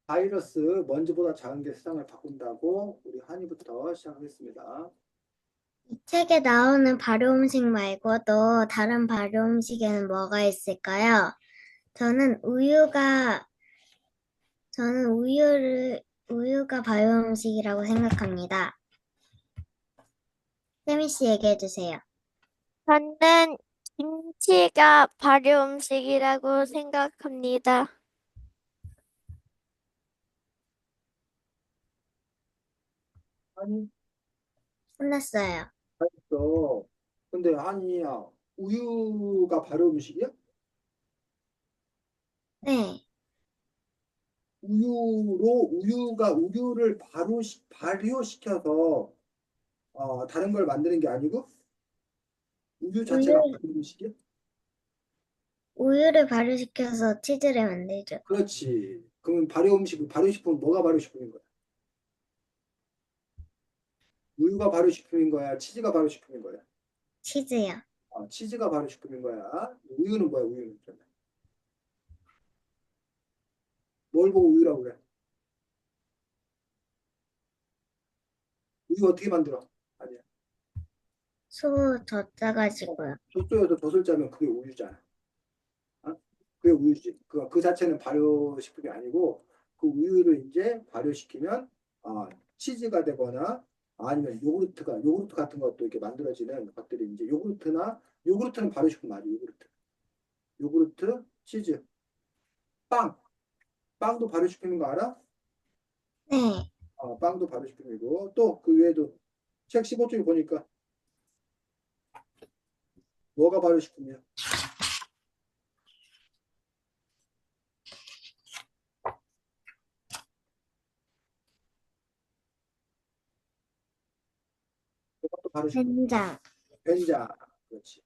바이러스 먼지보다 작은 게 세상을 바꾼다고 우리 한이부터 시작하겠습니다. 이 책에 나오는 발효 음식 말고도 다른 발효 음식에는 뭐가 있을까요? 저는 우유가, 저는 우유가 발효 음식이라고 생각합니다. 세미 씨 얘기해 주세요. 저는 김치가 발효 음식이라고 생각합니다. 한이 끝났어요. 있어. 근데 한이야, 우유가 발효 음식이야? 네. 우유를 발효시켜서 다른 걸 만드는 게 아니고 우유 우유, 자체가 발효 음식이야? 우유를 발효시켜서 치즈를 만들죠. 그렇지. 그러면 발효식품은 뭐가 발효식품인 거야? 우유가 발효식품인 거야? 치즈가 발효식품인 거야? 치즈요. 치즈가 발효식품인 거야. 우유는 뭐야? 우유는 뭘 보고 우유라고 그래? 우유 어떻게 만들어? 아니야. 소 젖짜가지고요. 젖소여서 젖을 짜면 그게 우유잖아. 어? 그게 우유지. 그 자체는 발효식품이 아니고 그 우유를 이제 발효시키면 치즈가 되거나 아니면 요구르트 같은 것도 이렇게 만들어지는 것들이 이제 요구르트는 발효식품 맞아. 요구르트, 치즈, 빵. 빵도 발효식품인 거 알아? 네. 빵도 발효식품이고 또 그 외에도 책 15쪽에 보니까 뭐가 발효식품이야? 그것도 발효식품. 된장. 된장. 그렇지.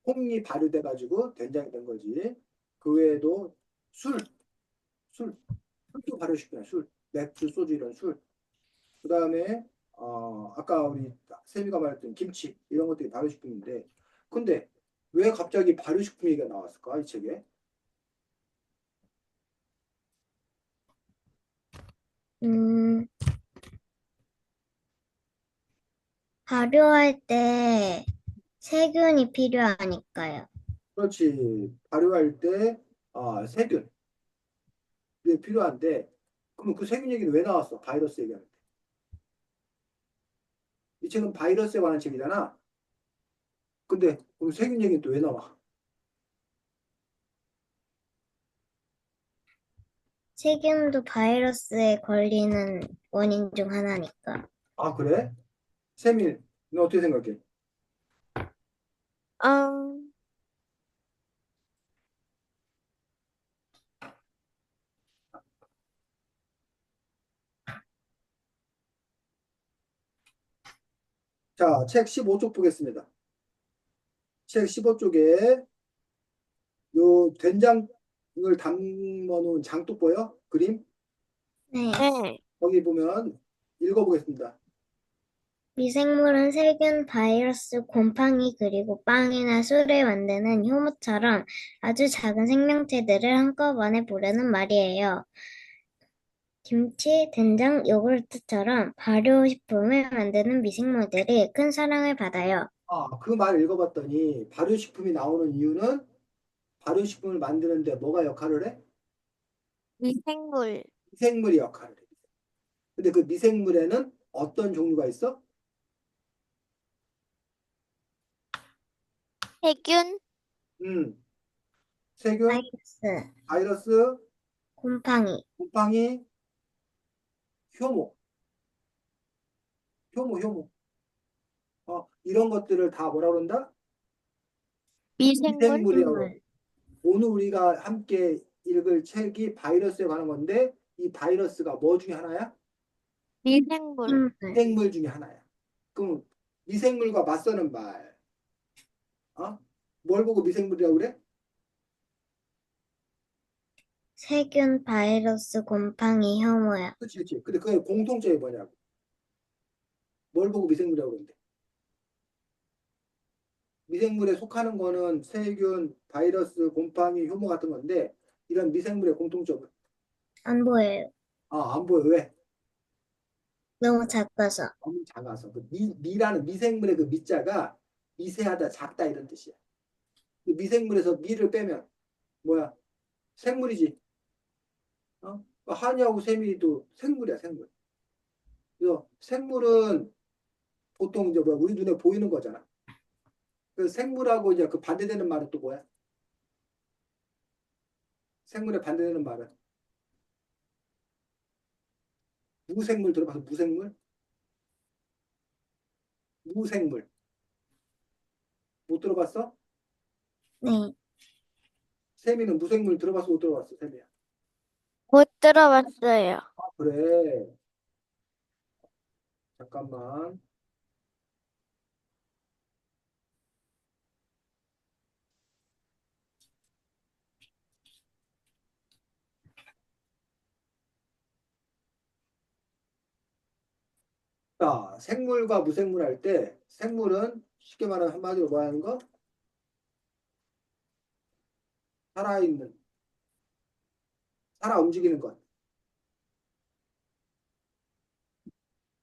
콩이 발효돼 가지고 된장이 된 거지. 그 외에도 술, 술, 술도 발효식품이야. 술, 맥주, 소주 이런 술. 그 다음에 아까 우리 세미가 말했던 김치 이런 것들이 발효식품인데, 근데 왜 갑자기 발효식품 얘기가 나왔을까 이 책에? 음, 발효할 때 세균이 필요하니까요. 그렇지. 발효할 때 세균이 필요한데, 그럼 그 세균 얘기는 왜 나왔어? 바이러스 얘기하는 때. 이 책은 바이러스에 관한 책이잖아. 근데 그럼 세균 얘기는 또 왜 나와? 세균도 바이러스에 걸리는 원인 중 하나니까. 그래? 세미, 너 어떻게 생각해? 음, 자, 책 15쪽 보겠습니다. 책 15쪽에 요 된장을 담아 놓은 장독 보여? 그림? 네. 네. 거기 보면 읽어보겠습니다. 미생물은 세균, 바이러스, 곰팡이, 그리고 빵이나 술을 만드는 효모처럼 아주 작은 생명체들을 한꺼번에 보려는 말이에요. 김치, 된장, 요구르트처럼 발효식품을 만드는 미생물들이 큰 사랑을 받아요. 그 말 읽어봤더니 발효식품이 나오는 이유는 발효식품을 만드는데 뭐가 역할을 해? 미생물, 미생물이 역할을 해. 근데 그 미생물에는 어떤 종류가 있어? 세균, 음, 세균, 바이러스, 바이러스, 곰팡이, 곰팡이, 효모, 효모. 이런 것들을 다 뭐라 그런다? 미생물, 미생물이라고 그래. 생물, 오늘 우리가 함께 읽을 책이 바이러스에 관한 건데 이 바이러스가 뭐 중에 하나야? 미생물, 생물, 미생물 중에 하나야. 그럼 미생물과 맞서는 말, 뭘 보고 미생물이라고 그래? 세균, 바이러스, 곰팡이, 효모요. 그치. 근데 그 공통점이 뭐냐고. 뭘 보고 미생물이라고 그러는데. 미생물에 속하는 거는 세균, 바이러스, 곰팡이, 효모 같은 건데 이런 미생물의 공통점은? 안 보여요. 안 보여. 왜? 너무 작아서. 너무 작아서. 그 미라는 미생물의 그 미자가 미세하다, 작다 이런 뜻이야. 그 미생물에서 미를 빼면 뭐야? 생물이지. 한이하고 세미도 생물이야, 생물. 그래서 생물은 보통 이제 뭐야? 우리 눈에 보이는 거잖아. 그 생물하고 이제 그 반대되는 말은 또 뭐야? 생물에 반대되는 말은 무생물 들어봐서 무생물? 무생물. 못 들어봤어? 네. 세미는 무생물 들어봤어, 못 들어봤어, 세미야? 못 들어봤어요. 그래. 잠깐만. 자, 생물과 무생물 할 때 생물은 쉽게 말하면 한마디로 뭐 하는 거? 살아있는, 살아 움직이는 것.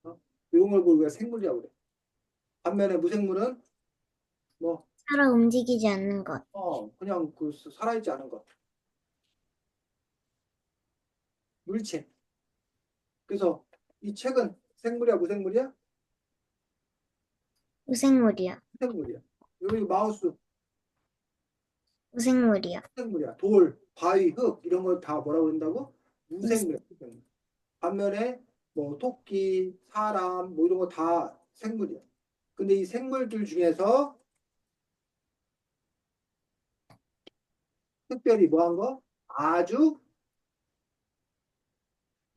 어? 이런 걸 우리가 생물이라고 그래. 반면에 무생물은 뭐, 살아 움직이지 않는 것. 그냥 그 살아있지 않은 것. 물체. 그래서 이 책은 생물이야, 무생물이야? 무생물이야. 생물이야. 여기 마우스, 무생물이야. 생물이야. 돌, 바위, 흙 이런 걸 다 뭐라고 그런다고? 무생물. 반면에 뭐 토끼, 사람 뭐 이런 거 다 생물이야. 근데 이 생물들 중에서 특별히 뭐 한 거? 아주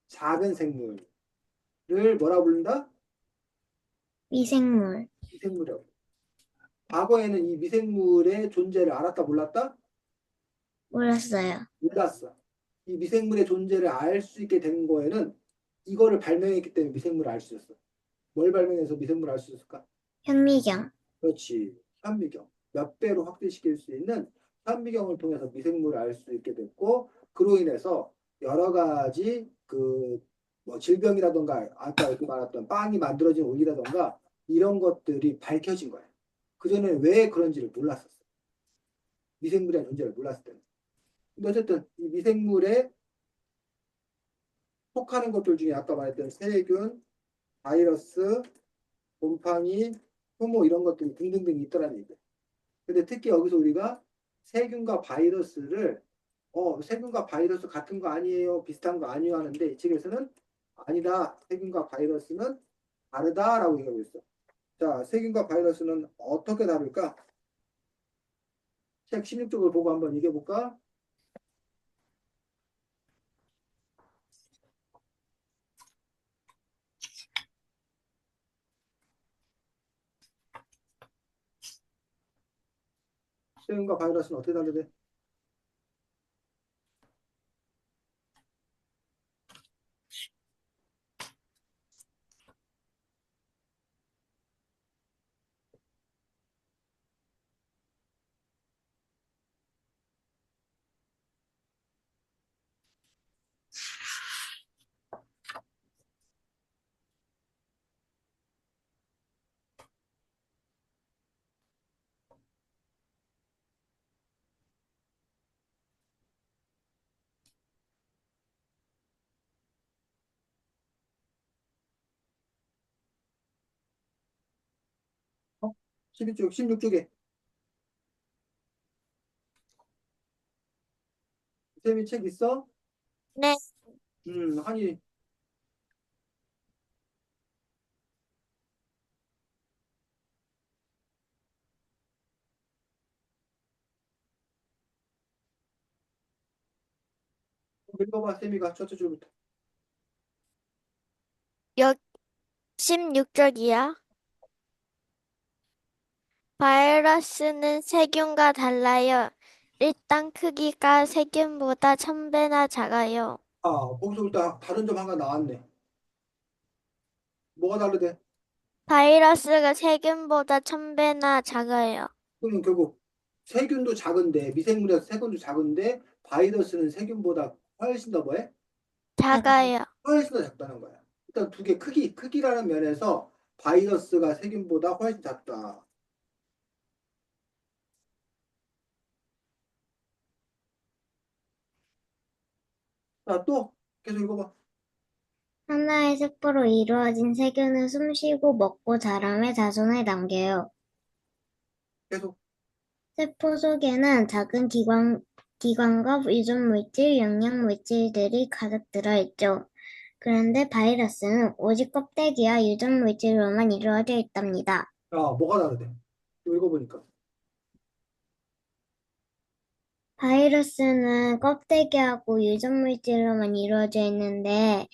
작은 생물을 뭐라 부른다? 미생물. 미생물이라고. 과거에는 이 미생물의 존재를 알았다 몰랐다? 몰랐어요. 몰랐어. 이 미생물의 존재를 알 수 있게 된 거에는 이거를 발명했기 때문에 미생물을 알 수 있었어. 뭘 발명해서 미생물을 알 수 있을까? 현미경. 그렇지. 현미경. 몇 배로 확대시킬 수 있는 현미경을 통해서 미생물을 알 수 있게 됐고, 그로 인해서 여러 가지 뭐 질병이라던가 아까 이렇게 말했던 빵이 만들어진 원리라던가 이런 것들이 밝혀진 거야. 그전에 왜 그런지를 몰랐었어. 미생물의 존재를 몰랐을 때는. 근데 어쨌든 이 미생물에 속하는 것들 중에 아까 말했던 세균, 바이러스, 곰팡이, 효모 이런 것들이 등등등 있더라는 얘기야. 근데 특히 여기서 우리가 세균과 바이러스를 세균과 바이러스 같은 거 아니에요, 비슷한 거 아니에요 하는데 이 책에서는 아니다, 세균과 바이러스는 다르다라고 얘기하고 있어. 자, 세균과 바이러스는 어떻게 다를까? 책 16쪽을 보고 한번 얘기해 볼까? 세균과 바이러스는 어떻게 다르대? 12쪽, 16쪽에 쌤이 책 있어? 네, 한이 읽어봐, 쌤이가 첫째 줄부터. 역 16쪽이야. 바이러스는 세균과 달라요. 일단 크기가 세균보다 1000배나 작아요. 거기서부터 다른 점 하나 나왔네. 뭐가 다르대? 바이러스가 세균보다 1000배나 작아요. 그러면 결국 세균도 작은데 미생물에서 세균도 작은데 바이러스는 세균보다 훨씬 더 뭐해? 작아요. 훨씬 더 작다는 거야. 일단 두 개 크기라는 면에서 바이러스가 세균보다 훨씬 작다. 자, 또 계속 읽어봐. 하나의 세포로 이루어진 세균은 숨쉬고 먹고 자라며 자손을 남겨요. 계속. 세포 속에는 작은 기관과 유전물질, 영양물질들이 가득 들어있죠. 그런데 바이러스는 오직 껍데기와 유전물질로만 이루어져 있답니다. 자, 뭐가 다르대? 또 읽어보니까. 바이러스는 껍데기하고 유전물질로만 이루어져 있는데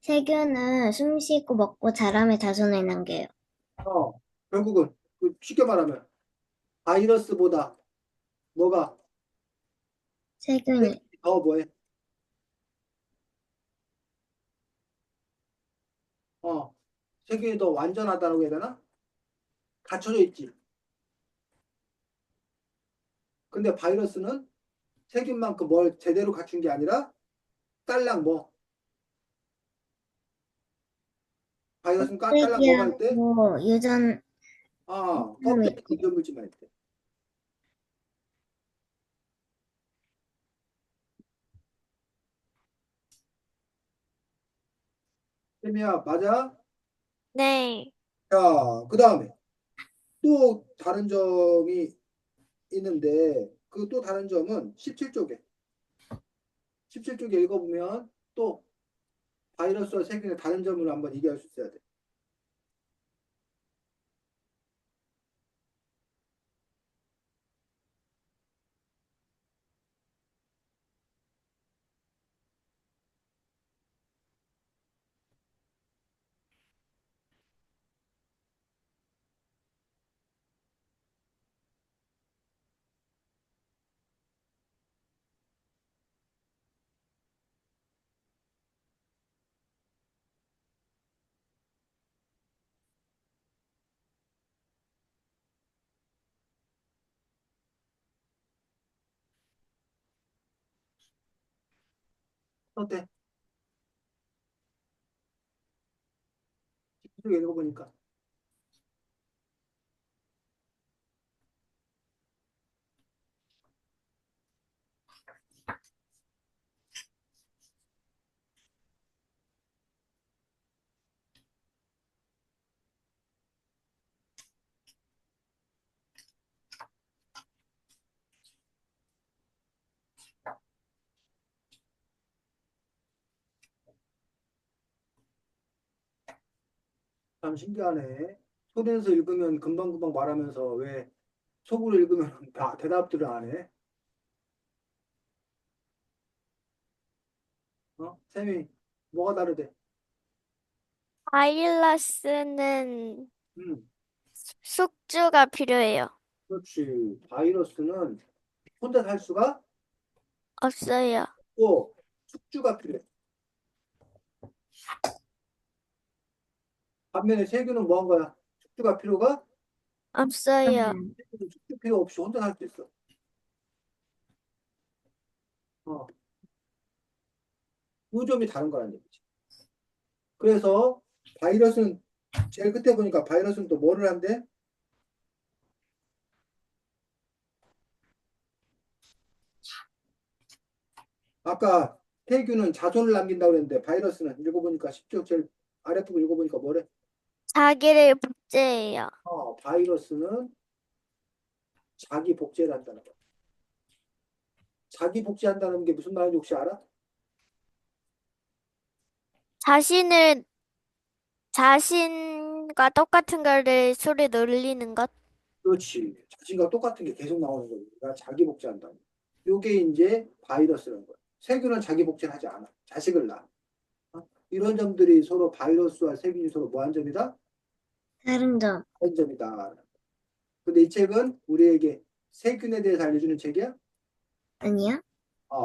세균은 숨쉬고 먹고 자라며 자손을 남겨요. 어, 결국은 쉽게 말하면 바이러스보다 뭐가 세균이 더 뭐해? 어, 세균이 더 완전하다고 해야 되나? 갖춰져 있지. 근데 바이러스는 세균만큼 뭘 제대로 갖춘 게 아니라 딸랑 뭐 바이러스는 딸랑 뭐가 있대? 껍데기하고 아, 껍데기 유전물질. 유전물질만 있대. 쌤이야, 맞아? 네. 자, 그 다음에 또 다른 점이 있는데 그 또 다른 점은 17쪽에 읽어보면 또 바이러스와 세균의 다른 점을 한번 얘기할 수 있어야 돼. 어때? 17쪽에 읽어보니까. 참 신기하네. 소리내서 읽으면 금방금방 말하면서 왜 속으로 읽으면 다 대답들을 안 해? 어? 쌤이 뭐가 다르대? 바이러스는 음, 숙주가 필요해요. 그렇지. 바이러스는 혼자 살 수가 없어요. 없고 숙주가 필요해. 반면에 세균은 뭐 한 거야? 숙주가 필요가 없어요. 숙주 필요 없이 혼자 살 수 있어. 어, 그 점이 다른 거라는 얘기지. 그래서 바이러스는 제일 끝에 보니까 바이러스는 또 뭐를 한대? 아까 세균은 자손을 남긴다고 그랬는데 바이러스는 읽어보니까 10쪽 제일 아랫부분 읽어보니까 뭐래? 자기를 복제해요. 바이러스는 자기 복제를 한다는 거야. 자기 복제한다는 게 무슨 말인지 혹시 알아? 자신을, 자신과 똑같은 거를 소리 놀리는 것. 그렇지. 자신과 똑같은 게 계속 나오는 거니까 자기 복제한다. 요게 이제 바이러스라는 거야. 세균은 자기 복제를 하지 않아. 자식을 낳아. 어? 이런 점들이 서로 바이러스와 세균이 서로 뭐한 점이다? 다른 점. 다른 점이다. 근데 이 책은 우리에게 세균에 대해서 알려주는 책이야? 아니야?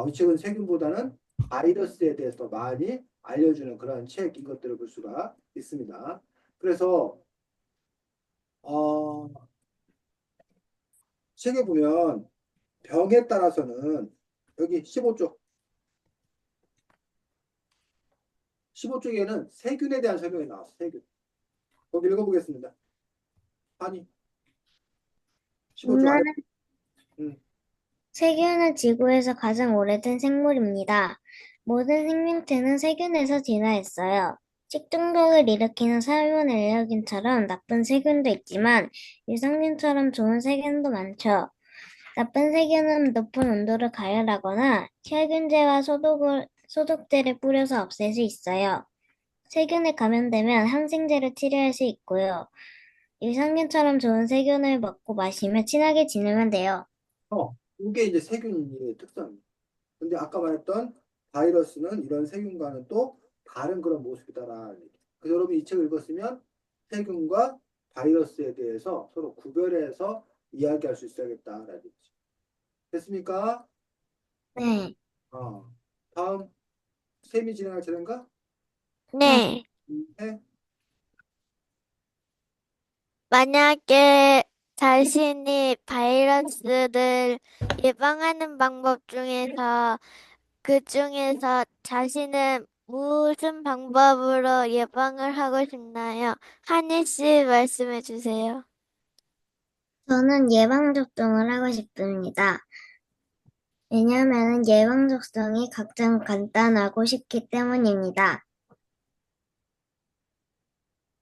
이 책은 세균보다는 바이러스에 대해서 많이 알려주는 그런 책인 것들을 볼 수가 있습니다. 그래서 어, 책에 보면 병에 따라서는 여기 15쪽 15쪽에는 세균에 대한 설명이 나왔어. 세균. 거기 읽어보겠습니다. 아니, 15쪽 아래. 인간은 음, 세균은 지구에서 가장 오래된 생물입니다. 모든 생명체는 세균에서 진화했어요. 식중독을 일으키는 살모넬라균처럼 나쁜 세균도 있지만 유산균처럼 좋은 세균도 많죠. 나쁜 세균은 높은 온도를 가열하거나 살균제와 소독제를 뿌려서 없앨 수 있어요. 세균에 감염되면 항생제로 치료할 수 있고요. 유산균처럼 좋은 세균을 먹고 마시며 친하게 지내면 돼요. 이게 이제 세균의 특성입니다. 근데 아까 말했던 바이러스는 이런 세균과는 또 다른 그런 모습이다라는 얘기. 그래서 여러분 이 책을 읽었으면 세균과 바이러스에 대해서 서로 구별해서 이야기할 수 있어야겠다라는 얘기죠. 됐습니까? 네. 다음 쌤이 진행할 차례인가? 네. 네. 해? 만약에 자신이 바이러스를 예방하는 방법 중에서 그 중에서 자신은 무슨 방법으로 예방을 하고 싶나요? 한희 씨 말씀해 주세요. 저는 예방접종을 하고 싶습니다. 왜냐하면 예방접종이 가장 간단하고 쉽기 때문입니다.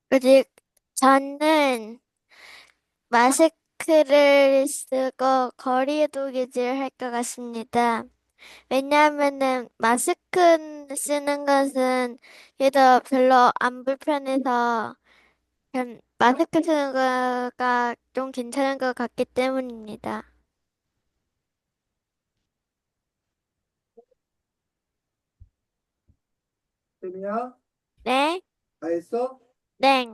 그리고 저는 마스크를 쓰고 거리두기를 할 것 같습니다. 왜냐하면은 마스크 쓰는 것은 얘도 별로 안 불편해서 그냥 마스크 쓰는 거가 좀 괜찮은 것 같기 때문입니다. 쌤이야? 네? 다 했어? 네.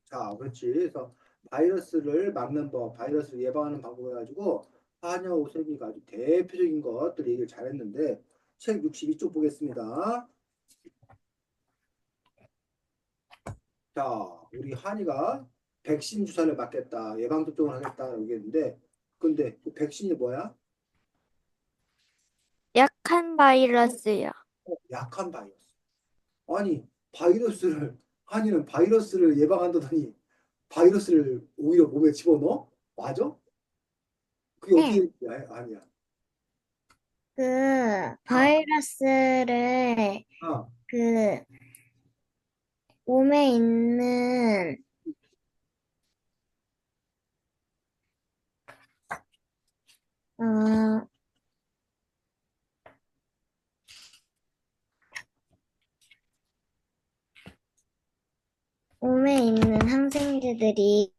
자, 그렇지. 그래서 바이러스를 막는 법, 바이러스를 예방하는 방법 해가지고 한여 오세미가 아주 대표적인 것들 얘기를 잘했는데 책 62쪽 보겠습니다. 자, 우리 한이가 백신 주사를 맞겠다, 예방접종을 하겠다라고 얘기했는데 근데 그 백신이 뭐야? 약한 바이러스요. 약한 바이러스. 아니, 바이러스를 한이는 바이러스를 예방한다더니 바이러스를 오히려 몸에 집어넣어? 맞아? 그게 네. 어떻게 아니야. 아, 바이러스를 아, 그 몸에 있는 어, 몸에 있는 항생제들이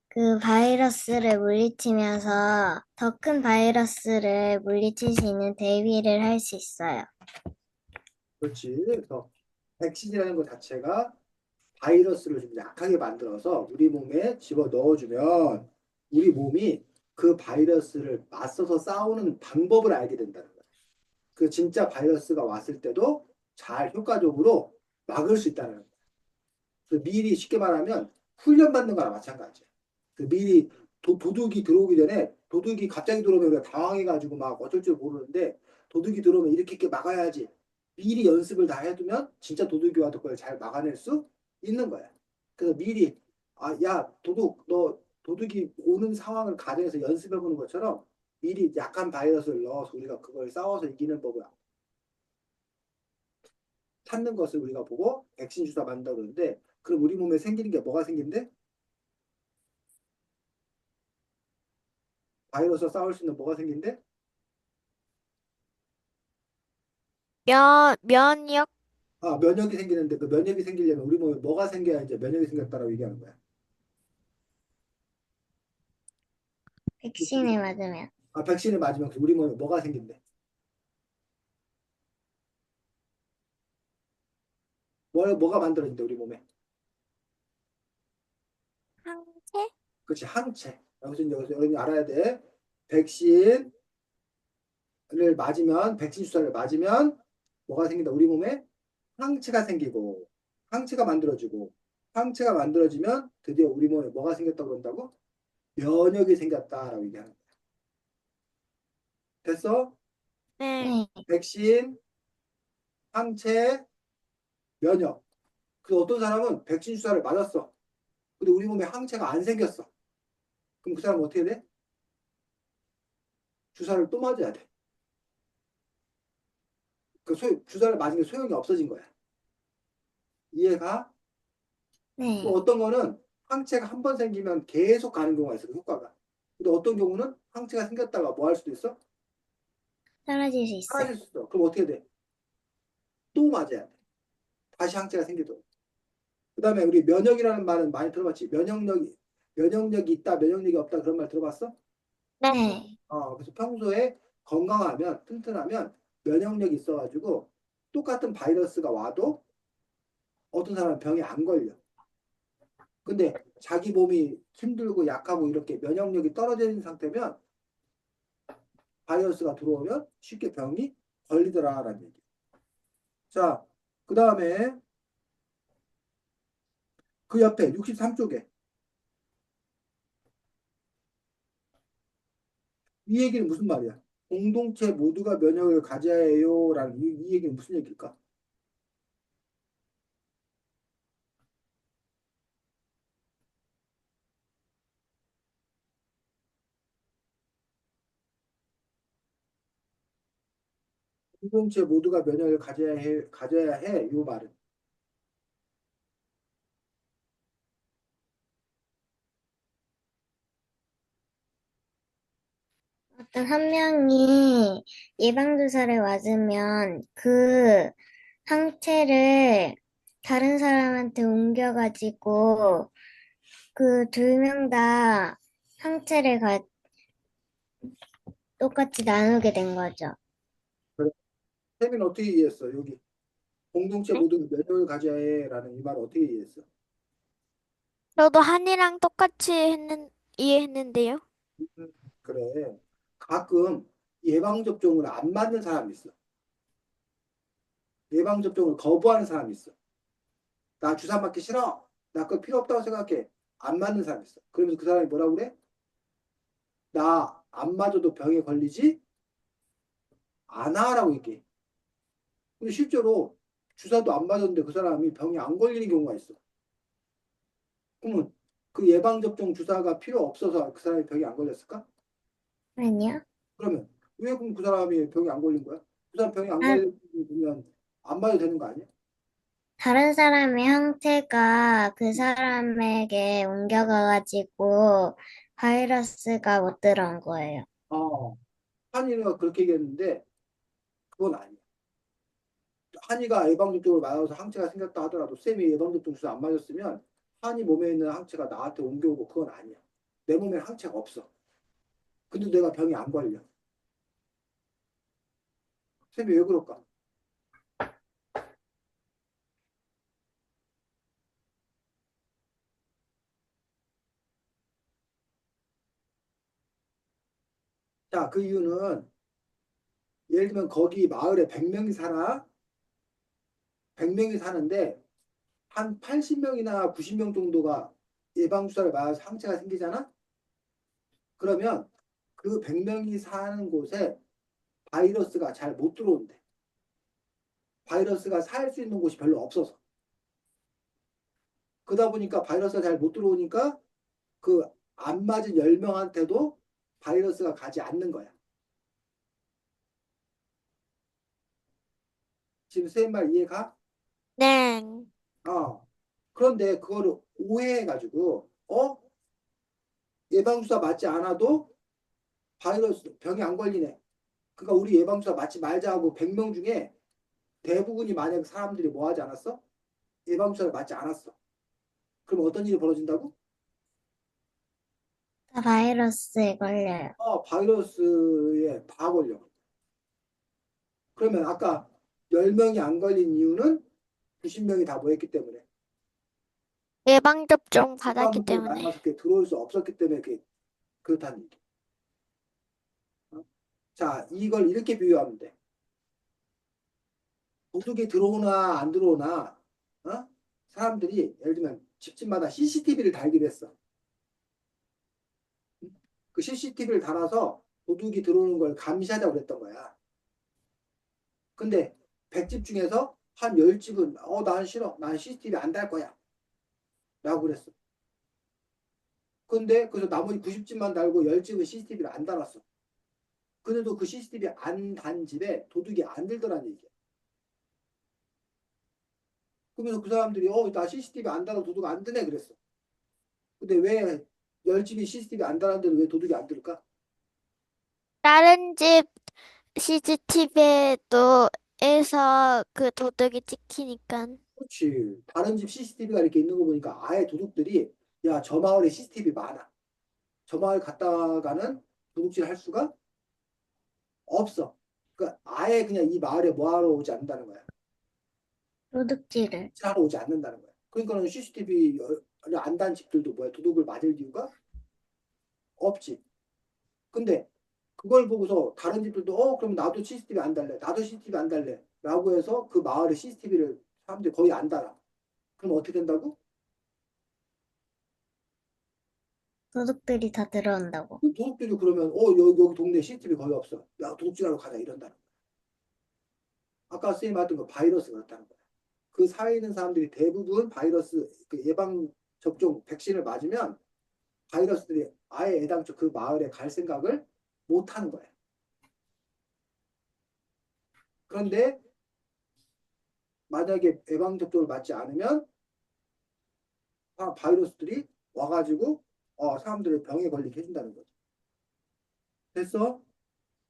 그 바이러스를 물리치면서 더 큰 바이러스를 물리칠 수 있는 대비를 할 수 있어요. 그렇지. 그래서 백신이라는 것 자체가 바이러스를 좀 약하게 만들어서 우리 몸에 집어 넣어주면 우리 몸이 그 바이러스를 맞서서 싸우는 방법을 알게 된다는 거야. 그 진짜 바이러스가 왔을 때도 잘 효과적으로 막을 수 있다는 거야. 그 미리 쉽게 말하면 훈련받는 거랑 마찬가지야. 그 미리 도둑이 들어오기 전에 도둑이 갑자기 들어오면 우리가 당황해가지고 막 어쩔 줄 모르는데 도둑이 들어오면 이렇게 막아야지. 미리 연습을 다 해두면 진짜 도둑이 와도 그걸 잘 막아낼 수 있는 거야. 그래서 미리 야 도둑 너 도둑이 오는 상황을 가정해서 연습해보는 것처럼 미리 약한 바이러스를 넣어서 우리가 그걸 싸워서 이기는 법을 찾는 것을 우리가 보고 백신 주사 만든다 그러는데 그럼 우리 몸에 생기는 게 뭐가 생긴대? 바이러스와 싸울 수 있는 뭐가 생긴대? 면역, 면역이 생기는데 그 면역이 생기려면 우리 몸에 뭐가 생겨야 이제 면역이 생겼다라고 얘기하는 거야. 백신을 맞으면. 백신을 맞으면 우리 몸에 뭐가 생긴대? 뭐가 만들어진대 우리 몸에? 항체? 그렇지, 항체. 여기서 여러분이 알아야 돼. 백신을 맞으면 백신 주사를 맞으면 뭐가 생긴다? 우리 몸에 항체가 생기고 항체가 만들어지고 항체가 만들어지면 드디어 우리 몸에 뭐가 생겼다고 그런다고? 면역이 생겼다라고 얘기하는 거야. 됐어? 네. 네. 백신, 항체, 면역. 그 어떤 사람은 백신 주사를 맞았어. 근데 우리 몸에 항체가 안 생겼어. 그럼 그 사람은 어떻게 돼? 주사를 또 맞아야 돼. 주사를 맞은 게 소용이 없어진 거야. 이해가? 또 네, 어떤 거는 항체가 한 번 생기면 계속 가는 경우가 있어, 그 효과가. 근데 어떤 경우는 항체가 생겼다가 뭐 할 수도 있어? 사라질 수 있어요. 사라질 수 있어. 그럼 어떻게 돼? 또 맞아야 돼. 다시 항체가 생기도록. 그 다음에 우리 면역이라는 말은 많이 들어봤지. 면역력이 있다, 면역력이 없다 그런 말 들어봤어? 네. 네, 그래서 평소에 건강하면, 튼튼하면 면역력이 있어가지고 똑같은 바이러스가 와도 어떤 사람은 병이 안 걸려. 근데 자기 몸이 힘들고 약하고 이렇게 면역력이 떨어지는 상태면 바이러스가 들어오면 쉽게 병이 걸리더라라는 얘기. 자, 그 다음에 그 옆에 63쪽에 이 얘기는 무슨 말이야? 공동체 모두가 면역을 가져야 해요라는 이 얘기는 무슨 얘기일까? 공동체 모두가 면역을 가져야 해, 이 말은. 어떤 한 명이 예방주사를 맞으면 그 항체를 다른 사람한테 옮겨가지고 그 두 명 다 항체를 똑같이 나누게 된 거죠. 그래. 세미는 어떻게 이해했어? 여기 공동체 네? 모두가 면역을 가져야 해라는 이 말을 어떻게 이해했어? 저도 한이랑 똑같이 이해했는데요. 그래. 가끔 예방접종을 안 맞는 사람이 있어. 예방접종을 거부하는 사람이 있어. 나 주사 맞기 싫어. 나 그거 필요 없다고 생각해. 안 맞는 사람이 있어. 그러면서 그 사람이 뭐라고 그래? 나 안 맞아도 병에 걸리지 않아라고 얘기해. 근데 실제로 주사도 안 맞았는데 그 사람이 병이 안 걸리는 경우가 있어. 그러면 그 예방접종 주사가 필요 없어서 그 사람이 병이 안 걸렸을까? 아니요. 그러면 왜 그럼 그 사람이 병이 안 걸린 거야? 그 사람 병이 안 아, 걸리면 안 맞아도 되는 거 아니야? 다른 사람의 형태가 그 사람에게 옮겨가가지고 바이러스가 못 들어온 거예요. 어, 한이가 그렇게 얘기했는데 그건 아니야. 한이가 예방접종을 맞아서 항체가 생겼다 하더라도 쌤이 예방접종 주사 안 맞았으면 한이 몸에 있는 항체가 나한테 옮겨오고 그건 아니야. 내 몸에 항체가 없어. 근데 내가 병이 안 걸려. 쌤이 왜 그럴까? 자, 그 이유는 예를 들면 거기 마을에 100명이 살아. 100명이 사는데 한 80명이나 90명 정도가 예방주사를 맞아서 항체가 생기잖아? 그러면 그 100명이 사는 곳에 바이러스가 잘 못 들어온대. 바이러스가 살 수 있는 곳이 별로 없어서. 그러다 보니까 바이러스가 잘 못 들어오니까 그 안 맞은 10명한테도 바이러스가 가지 않는 거야. 지금 쌤 말 이해가? 네. 어. 그런데 그거를 오해해가지고, 예방주사 맞지 않아도 병이 안 걸리네. 그러니까 우리 예방주사 맞지 말자 하고 100명 중에 대부분이 만약 사람들이 뭐 하지 않았어? 예방주사를 맞지 않았어. 그럼 어떤 일이 벌어진다고? 다 바이러스에 걸려요. 바이러스에 다 걸려. 그러면 아까 10명이 안 걸린 이유는 90명이 다 뭐 했기 때문에 예방접종 받았기 예방접종을 때문에. 맞아서 들어올 수 없었기 때문에 그렇다는 얘기. 어? 자, 이걸 이렇게 비유하면 돼. 도둑이 들어오나 안 들어오나, 사람들이 예를 들면 집집마다 CCTV를 달기로 했어. 그 CCTV를 달아서 도둑이 들어오는 걸 감시하자고 그랬던 거야. 근데 100집 중에서 한 10집은 난 싫어. 난 CCTV 안 달 거야. 라고 그랬어. 근데 그래서 나머지 90집만 달고 10집은 CCTV를 안 달았어. 근데도 그 CCTV 안 단 집에 도둑이 안 들더란 얘기야. 그러면서 그 사람들이 나 CCTV 안 달아 도둑 안 드네 그랬어. 근데 왜 10집이 CCTV 안 달았는데 왜 도둑이 안 들까? 다른 집 CCTV에도 에서 그 도둑이 찍히니까. 그렇지. 다른 집 CCTV가 이렇게 있는 거 보니까 아예 도둑들이 야, 저 마을에 CCTV 많아. 저 마을 갔다가는 도둑질 할 수가 없어. 그러니까 아예 그냥 이 마을에 뭐하러 오지 않는다는 거야. 도둑질을. 하러 오지 않는다는 거야. 그러니까는 CCTV를 안 단 집들도 뭐야. 도둑을 맞을 이유가 없지. 근데 그걸 보고서 다른 집들도 그럼 나도 CCTV 안 달래. 나도 CCTV 안 달래. 라고 해서 그 마을에 CCTV를 사람들이 거의 안 달아. 그럼 어떻게 된다고? 도둑들이 다 들어온다고. 그 도둑들이 그러면 여기 동네에 CCTV 거의 없어. 야, 도둑질하러 가자 이런다는 거야. 아까 선생님 말했던 거 바이러스 그렇다는 거야. 그 사회에 있는 사람들이 대부분 바이러스 그 예방 접종 백신을 맞으면 바이러스들이 아예 애당초 그 마을에 갈 생각을 못 하는 거야. 그런데 만약에 예방 접종을 맞지 않으면 바이러스들이 와가지고 사람들을 병에 걸리게 해준다는 거죠. 됐어?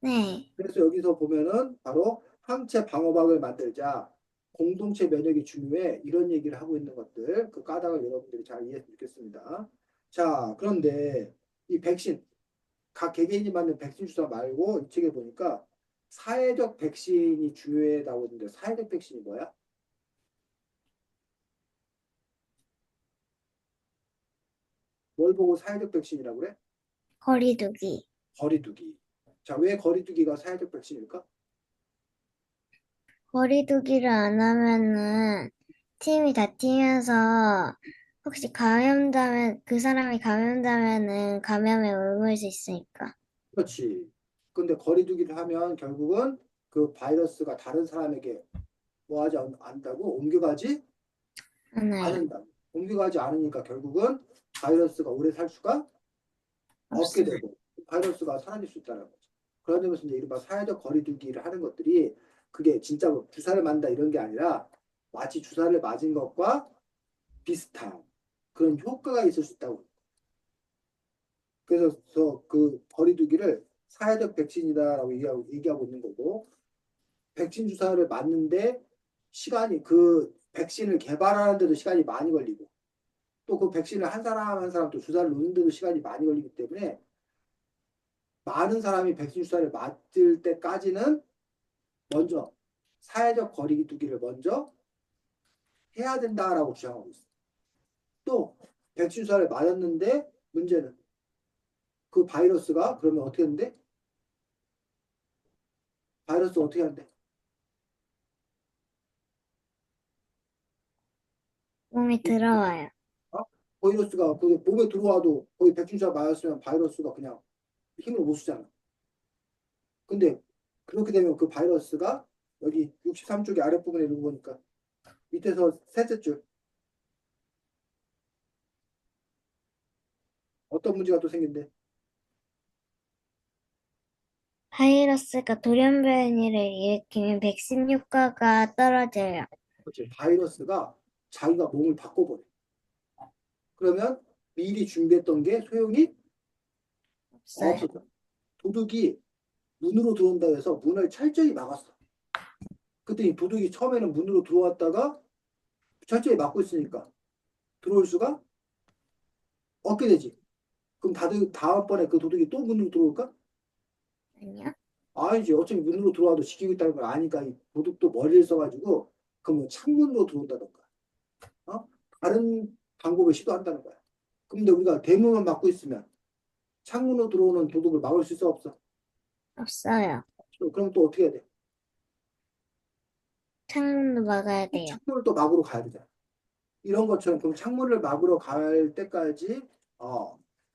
네. 그래서 여기서 보면은 바로 항체 방어막을 만들자. 공동체 면역이 중요해. 이런 얘기를 하고 있는 것들. 그 까닭을 여러분들이 잘 이해했으면 좋겠습니다. 자, 그런데 이 백신, 각 개개인이 맞는 백신 주사 말고 이 책에 보니까 사회적 백신이 중요하다고 했는데 사회적 백신이 뭐야? 뭘 보고 사회적 백신이라고 그래? 거리두기. 거리두기. 자, 왜 거리두기가 사회적 백신일까? 거리두기를 안 하면은 팀이 다치면서 혹시 감염자면 그 사람이 감염자면은 감염에 옮을 수 있으니까. 그렇지. 근데 거리두기를 하면 결국은 그 바이러스가 다른 사람에게 뭐 하지 않다고 옮겨가지 하나요. 않는다. 옮겨가지 않으니까 결국은 바이러스가 오래 살 수가 없게 없어요. 되고 바이러스가 사라질 수 있다는 거죠. 그런 점에서 이제 이른바 사회적 거리두기를 하는 것들이 그게 진짜 뭐 주사를 맞는다 이런 게 아니라 마치 주사를 맞은 것과 비슷한 그런 효과가 있을 수 있다고. 그래서 그 거리두기를 사회적 백신이다라고 얘기하고 있는 거고 백신 주사를 맞는데 시간이 그 백신을 개발하는데도 시간이 많이 걸리고 또 그 백신을 한 사람 한 사람 또 주사를 놓는데도 시간이 많이 걸리기 때문에 많은 사람이 백신 주사를 맞을 때까지는 먼저 사회적 거리두기를 먼저 해야 된다라고 주장하고 있어요. 또 백신 주사를 맞았는데 문제는 그 바이러스가 그러면 어떻게 하는데? 바이러스 어떻게 하는데? 몸에 들어와요. 어? 바이러스가 그 몸에 들어와도 거의 백신 주사 맞았으면 바이러스가 그냥 힘을 못 쓰잖아. 근데 그렇게 되면 그 바이러스가 여기 63쪽의 아랫부분에 있는 거니까 밑에서 셋째 줄 어떤 문제가 또 생긴대? 바이러스가 돌연변이를 일으키면 백신 효과가 떨어져요. 그렇지. 바이러스가 자기가 몸을 바꿔버려. 그러면 미리 준비했던 게 소용이 없어요. 없어져. 도둑이 문으로 들어온다고 해서 문을 철저히 막았어. 그랬더니 도둑이 처음에는 문으로 들어왔다가 철저히 막고 있으니까 들어올 수가 없게 되지. 그럼 다음번에 그 도둑이 또 문으로 들어올까? 아니요. 아니지. 어차피 문으로 들어와도 지키고 있다는 걸 아니까 이 도둑도 머리를 써가지고 그럼 뭐 창문으로 들어온다던가. 어? 다른 방법을 시도한다는 거야. 근데 우리가 대문만 막고 있으면 창문으로 들어오는 도둑을 막을 수 있어 없어? 없어요. 그럼 또 어떻게 해야 돼? 창문도 막아야 돼요. 창문을 또 막으러 가야 되잖아. 이런 것처럼 그럼 창문을 막으러 갈 때까지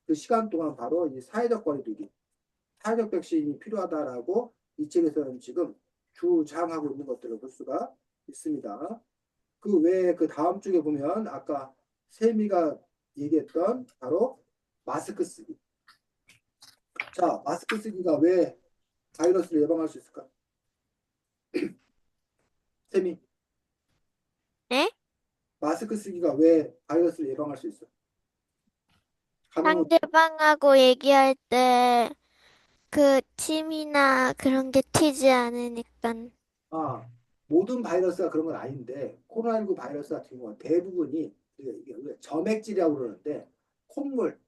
그 시간 동안 바로 이 사회적 거리두기, 사회적 백신이 필요하다라고 이 책에서는 지금 주장하고 있는 것들을 볼 수가 있습니다. 있습니다. 그 외에 그 다음 쪽에 보면 아까 세미가 얘기했던 바로 마스크 쓰기. 자, 마스크 쓰기가 왜 바이러스를 예방할 수 있을까? 세미, 네? 마스크 쓰기가 왜 바이러스를 예방할 수 있어? 감염을, 상대방하고 얘기할 때 그 침이나 그런 게 튀지 않으니까. 아, 모든 바이러스가 그런 건 아닌데, 코로나19 바이러스 같은 경우는 대부분이 이게 우리가 점액질이라고 그러는데, 콧물,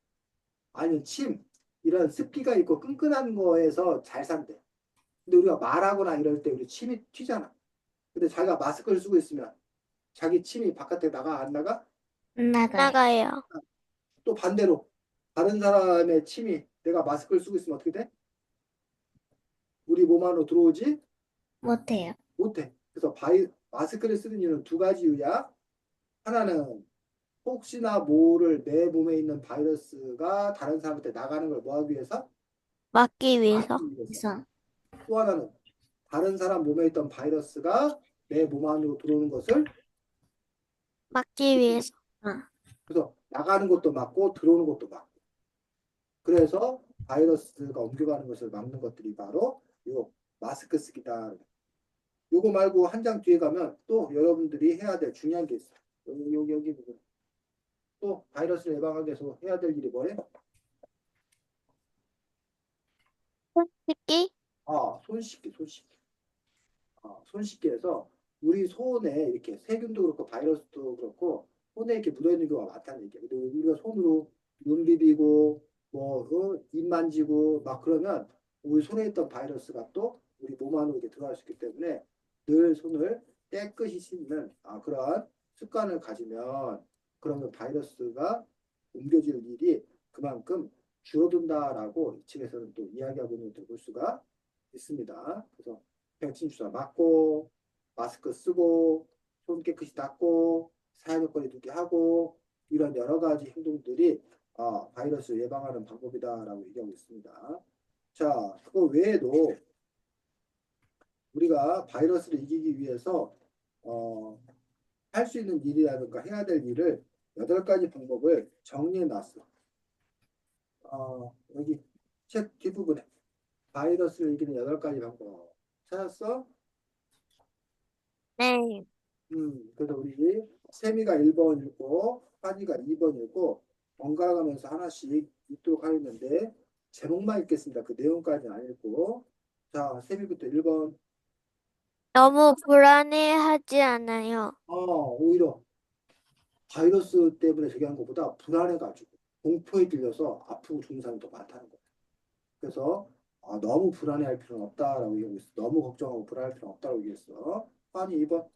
아니면 침, 이런 습기가 있고 끈끈한 거에서 잘 산대. 근데 우리가 말하거나 이럴 때 우리 침이 튀잖아. 근데 자기가 마스크를 쓰고 있으면 자기 침이 바깥에 나가 안 나가? 안 나가요. 나가요. 또 반대로 다른 사람의 침이 내가 마스크를 쓰고 있으면 어떻게 돼? 우리 몸 안으로 들어오지 못해요. 못해. 그래서 마스크를 쓰는 이유는 두 가지 이유야. 하나는 혹시나 모를 내 몸에 있는 바이러스가 다른 사람한테 나가는 걸 뭐 하기 위해서? 막기 위해서. 막기 위해서. 그래서 또 하나는 다른 사람 몸에 있던 바이러스가 내 몸 안으로 들어오는 것을 막기 위해서. 아, 그래서 나가는 것도 막고 들어오는 것도 막고. 그래서 바이러스가 옮겨가는 것을 막는 것들이 바로 요 마스크 쓰기다. 요거 말고 한 장 뒤에 가면 또 여러분들이 해야 될 중요한 게 있어요. 여기 부분. 또 바이러스를 예방하기 위해서 해야 될 일이 뭐예요? 씻기? 손 씻기, 손 씻기. 손 씻기해서 우리 손에 이렇게 세균도 그렇고 바이러스도 그렇고 손에 이렇게 묻어있는 경우가 많다는 얘기예요. 근데 우리가 손으로 눈 비비고 입 만지고 막 그러면 우리 손에 있던 바이러스가 또 우리 몸 안으로 이렇게 들어갈 수 있기 때문에 늘 손을 깨끗이 씻는 그런 습관을 가지면 그러면 바이러스가 옮겨질 일이 그만큼 줄어든다라고 이 책에서는 또 이야기하고 있는 것을 볼 수가 있습니다. 그래서 백신 주사 맞고 마스크 쓰고 손 깨끗이 닦고 사회적 거리 두기 하고 이런 여러 가지 행동들이 바이러스 예방하는 방법이다라고 얘기하고 있습니다. 자, 그거 외에도 우리가 바이러스를 이기기 위해서 할 수 있는 일이라든가 해야 될 일을 8가지 방법을 정리해 놨어. 여기 책 뒷부분에 바이러스를 이기는 8가지 방법 찾았어? 네. 그래서 우리 세미가 1번 읽고 환희가 2번 읽고 번갈아가면서 하나씩 읽도록 하겠는데 제목만 읽겠습니다. 그 내용까지는 안 읽고 자 세미부터 1번 너무 불안해하지 않아요. 오히려 바이러스 때문에 저기 한 것보다 불안해가지고 공포에 들려서 아프고 죽는 사람이 더 많다는 거예요. 그래서 너무 불안해할 필요는 없다라고 얘기하고 있어. 너무 걱정하고 불안할 필요는 없다고 얘기했어. 환희 2번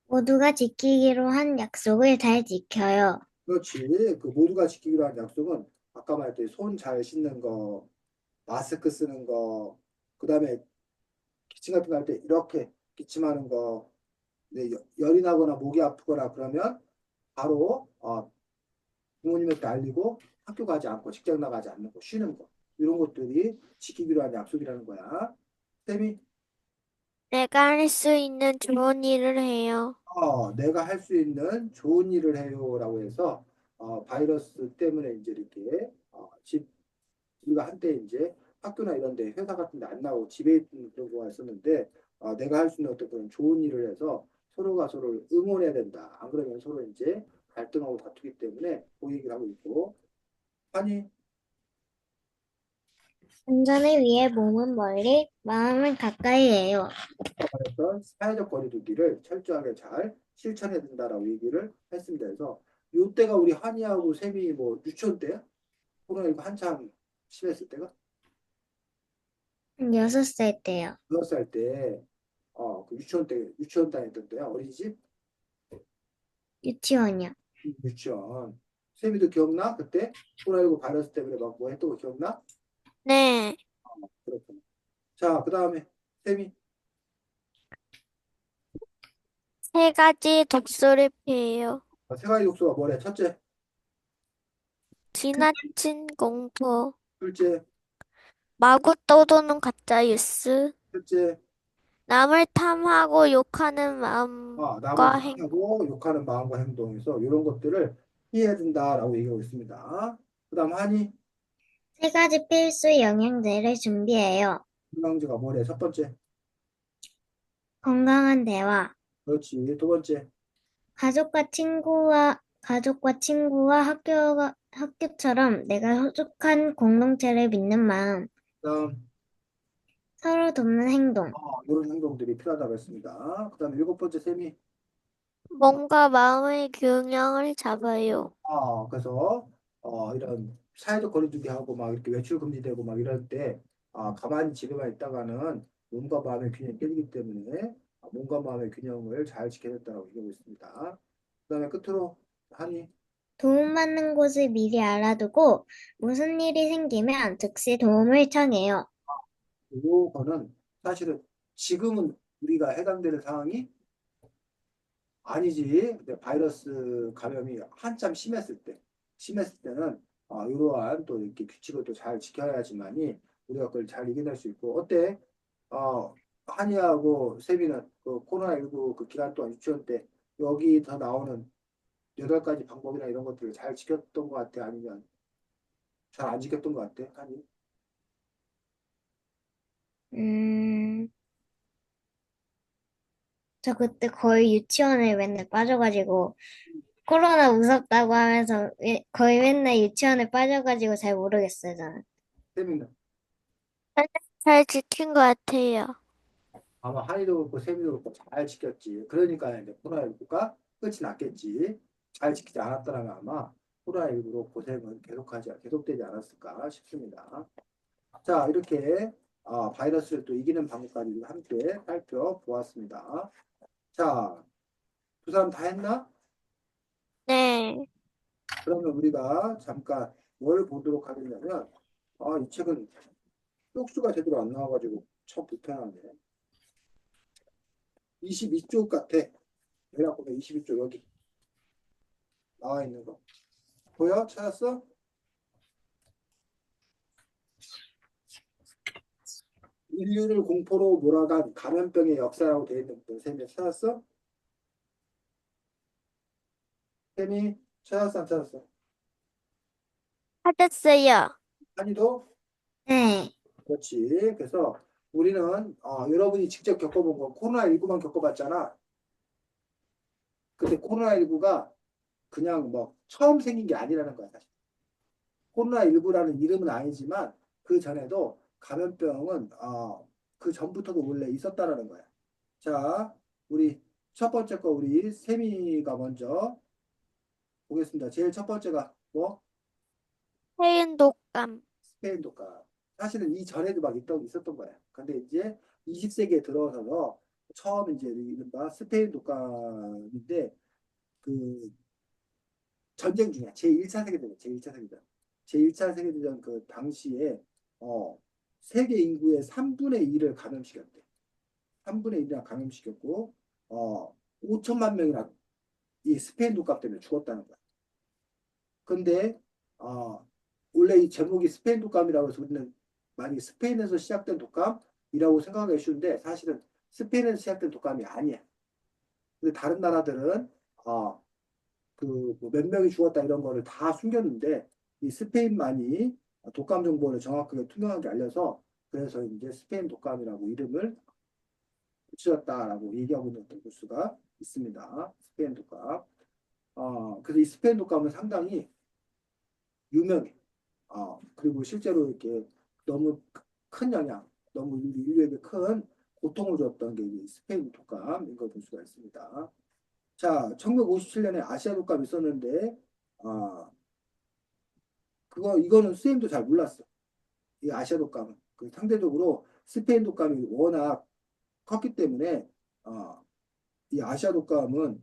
모두가 지키기로 한 약속을 잘 지켜요. 그렇지. 그 모두가 지키기로 한 약속은 아까 말했듯이 손 잘 씻는 거, 마스크 쓰는 거, 그다음에 기침 같은 거 할 때 이렇게 기침하는 거, 네, 열이 나거나 목이 아프거나 그러면 바로 부모님한테 알리고 학교 가지 않고 직장 나가지 않는 거, 쉬는 거 이런 것들이 지키기로 한 약속이라는 거야. 쌤이 내가 할 수 있는 좋은 일을 해요. 내가 할 수 있는 좋은 일을 해요라고 해서 바이러스 때문에 이제 이렇게 우리가 한때 이제 학교나 이런 데 회사 같은 데 안 나오고 집에 있는 그런 경우가 있었는데 내가 할 수 있는 어떤 그런 좋은 일을 해서 서로가 서로를 응원해야 된다. 안 그러면 서로 이제 갈등하고 다투기 때문에 그 얘기를 하고 있고 아니 안전을 위해 몸은 멀리, 마음은 가까이 해요. 말했던 사회적 거리두기를 철저하게 잘 실천해야 된다라고 얘기를 했습니다. 그래서 이때가 우리 한이하고 쌤이 뭐 유치원 때야? 코로나19 한참 심했을 때가 6살 때요. 6살 때 그 유치원 때 유치원 다녔던 때야 어린이집 유치원이요. 유치원. 세미도 기억나? 그때 코로나19 바이러스 때문에 막 뭐 했던 거 기억나? 네. 그렇구나. 자, 그 다음에 세미 3가지 독서를 피해요. 세 가지 독서가 뭐래? 첫째, 지나친 공포, 둘째, 마구 떠도는 가짜 뉴스, 셋째, 남을 탐하고 욕하는 마음과 남을 행, 탓하고 욕하는 마음과 행동에서 이런 것들을 피해야 된다라고 얘기하고 있습니다. 그다음 한이 세 가지 필수 영양제를 준비해요. 영양제가 뭐래? 첫 번째, 건강한 대화. 그렇지. 두 번째, 가족과 친구와 학교처럼 내가 소속한 공동체를 믿는 마음. 그다음 서로 돕는 행동. 이런 행동들이 필요하다고 했습니다. 그다음 일곱 번째 셈이 몸과 마음의 균형을 잡아요. 그래서 이런 사회적 거리두기 하고 막 이렇게 외출 금지되고 막 이럴 때 가만히 집에만 있다가는 몸과 마음의 균형이 깨지기 때문에 몸과 마음의 균형을 잘 지켜냈다고 얘기하고 있습니다. 그다음에 끝으로 한이 도움받는 곳을 미리 알아두고 무슨 일이 생기면 즉시 도움을 청해요. 요거는 사실은 지금은 우리가 해당되는 상황이 아니지. 근데 바이러스 감염이 한참 심했을 때는 이러한 또 이렇게 규칙을 또 잘 지켜야지만이 우리가 그걸 잘 이겨낼 수 있고 어때? 한이하고 세빈은 그 코로나19 그 기간 동안 유치원 때 여기 더 나오는 8가지 방법이나 이런 것들을 잘 지켰던 것 같아? 아니면 잘 안 지켰던 것 같아? 한이? 음, 저 그때 거의 유치원에 맨날 빠져가지고 코로나 무섭다고 하면서 거의 맨날 유치원에 빠져가지고 잘 모르겠어요, 저는. 세빈은? 잘 지킨 것 같아요. 아마 한이도 그렇고 세미도 그렇고 잘 지켰지. 그러니까 이제 코로나19가 끝이 났겠지. 잘 지키지 않았더라면 아마 코로나19로 고생은 계속되지 않았을까 싶습니다. 자, 이렇게 바이러스를 또 이기는 방법까지 함께 살펴보았습니다. 자, 두 사람 다 했나? 네. 그러면 우리가 잠깐 뭘 보도록 하겠냐면, 이 책은 쪽수가 제대로 안 나와가지고 참 불편하네. 22쪽 같아. 내가 보면 22쪽 여기 나와 있는 거. 보여? 찾았어? 인류를 공포로 몰아간 감염병의 역사라고 되어 있는 부분 셈이 찾았어? 셈이 찾았어 안 찾았어? 찾았어요. 한이도? 네. 그렇지. 그래서 우리는 여러분이 직접 겪어본 거 코로나19만 겪어봤잖아. 근데 코로나19가 그냥 뭐 처음 생긴 게 아니라는 거야 사실. 코로나19라는 이름은 아니지만 그 전에도 감염병은 그 전부터도 원래 있었다라는 거야. 자, 우리 첫 번째 거 우리 세미가 먼저 보겠습니다. 제일 첫 번째가 뭐? 해인 독감. 스페인 독감. 사실은 이 전에도 막 있었던 거야. 근데 이제 20세기에 들어서서 처음 이제 이른바 스페인 독감인데 그 전쟁 중이야. 제1차 세계대전, 제1차 세계대전. 제1차 세계대전 그 당시에 세계 인구의 3분의 1을 감염시켰대. 3분의 1이나 감염시켰고 5천만 명이나 이 스페인 독감 때문에 죽었다는 거야. 근데 원래 이 제목이 스페인 독감이라고 해서 우리는 많이 스페인에서 시작된 독감이라고 생각하기 쉬운데 사실은 스페인에서 시작된 독감이 아니야. 근데 다른 나라들은 그몇 명이 죽었다 이런 거를 다 숨겼는데 이 스페인만이 독감 정보를 정확하게 투명하게 알려서 그래서 이제 스페인 독감이라고 이름을 붙였다라고 얘기하고 있는 어떤 뉴스가 있습니다. 스페인 독감. 그래서 이 스페인 독감은 상당히 유명해. 그리고 실제로 이렇게 너무 큰 영향, 너무 인류에게 큰 고통을 줬던 게 이 스페인 독감인 걸 볼 수가 있습니다. 자, 1957년에 아시아 독감이 있었는데, 아, 이거는 선생님도 잘 몰랐어. 이 아시아 독감은. 상대적으로 스페인 독감이 워낙 컸기 때문에, 아, 이 아시아 독감은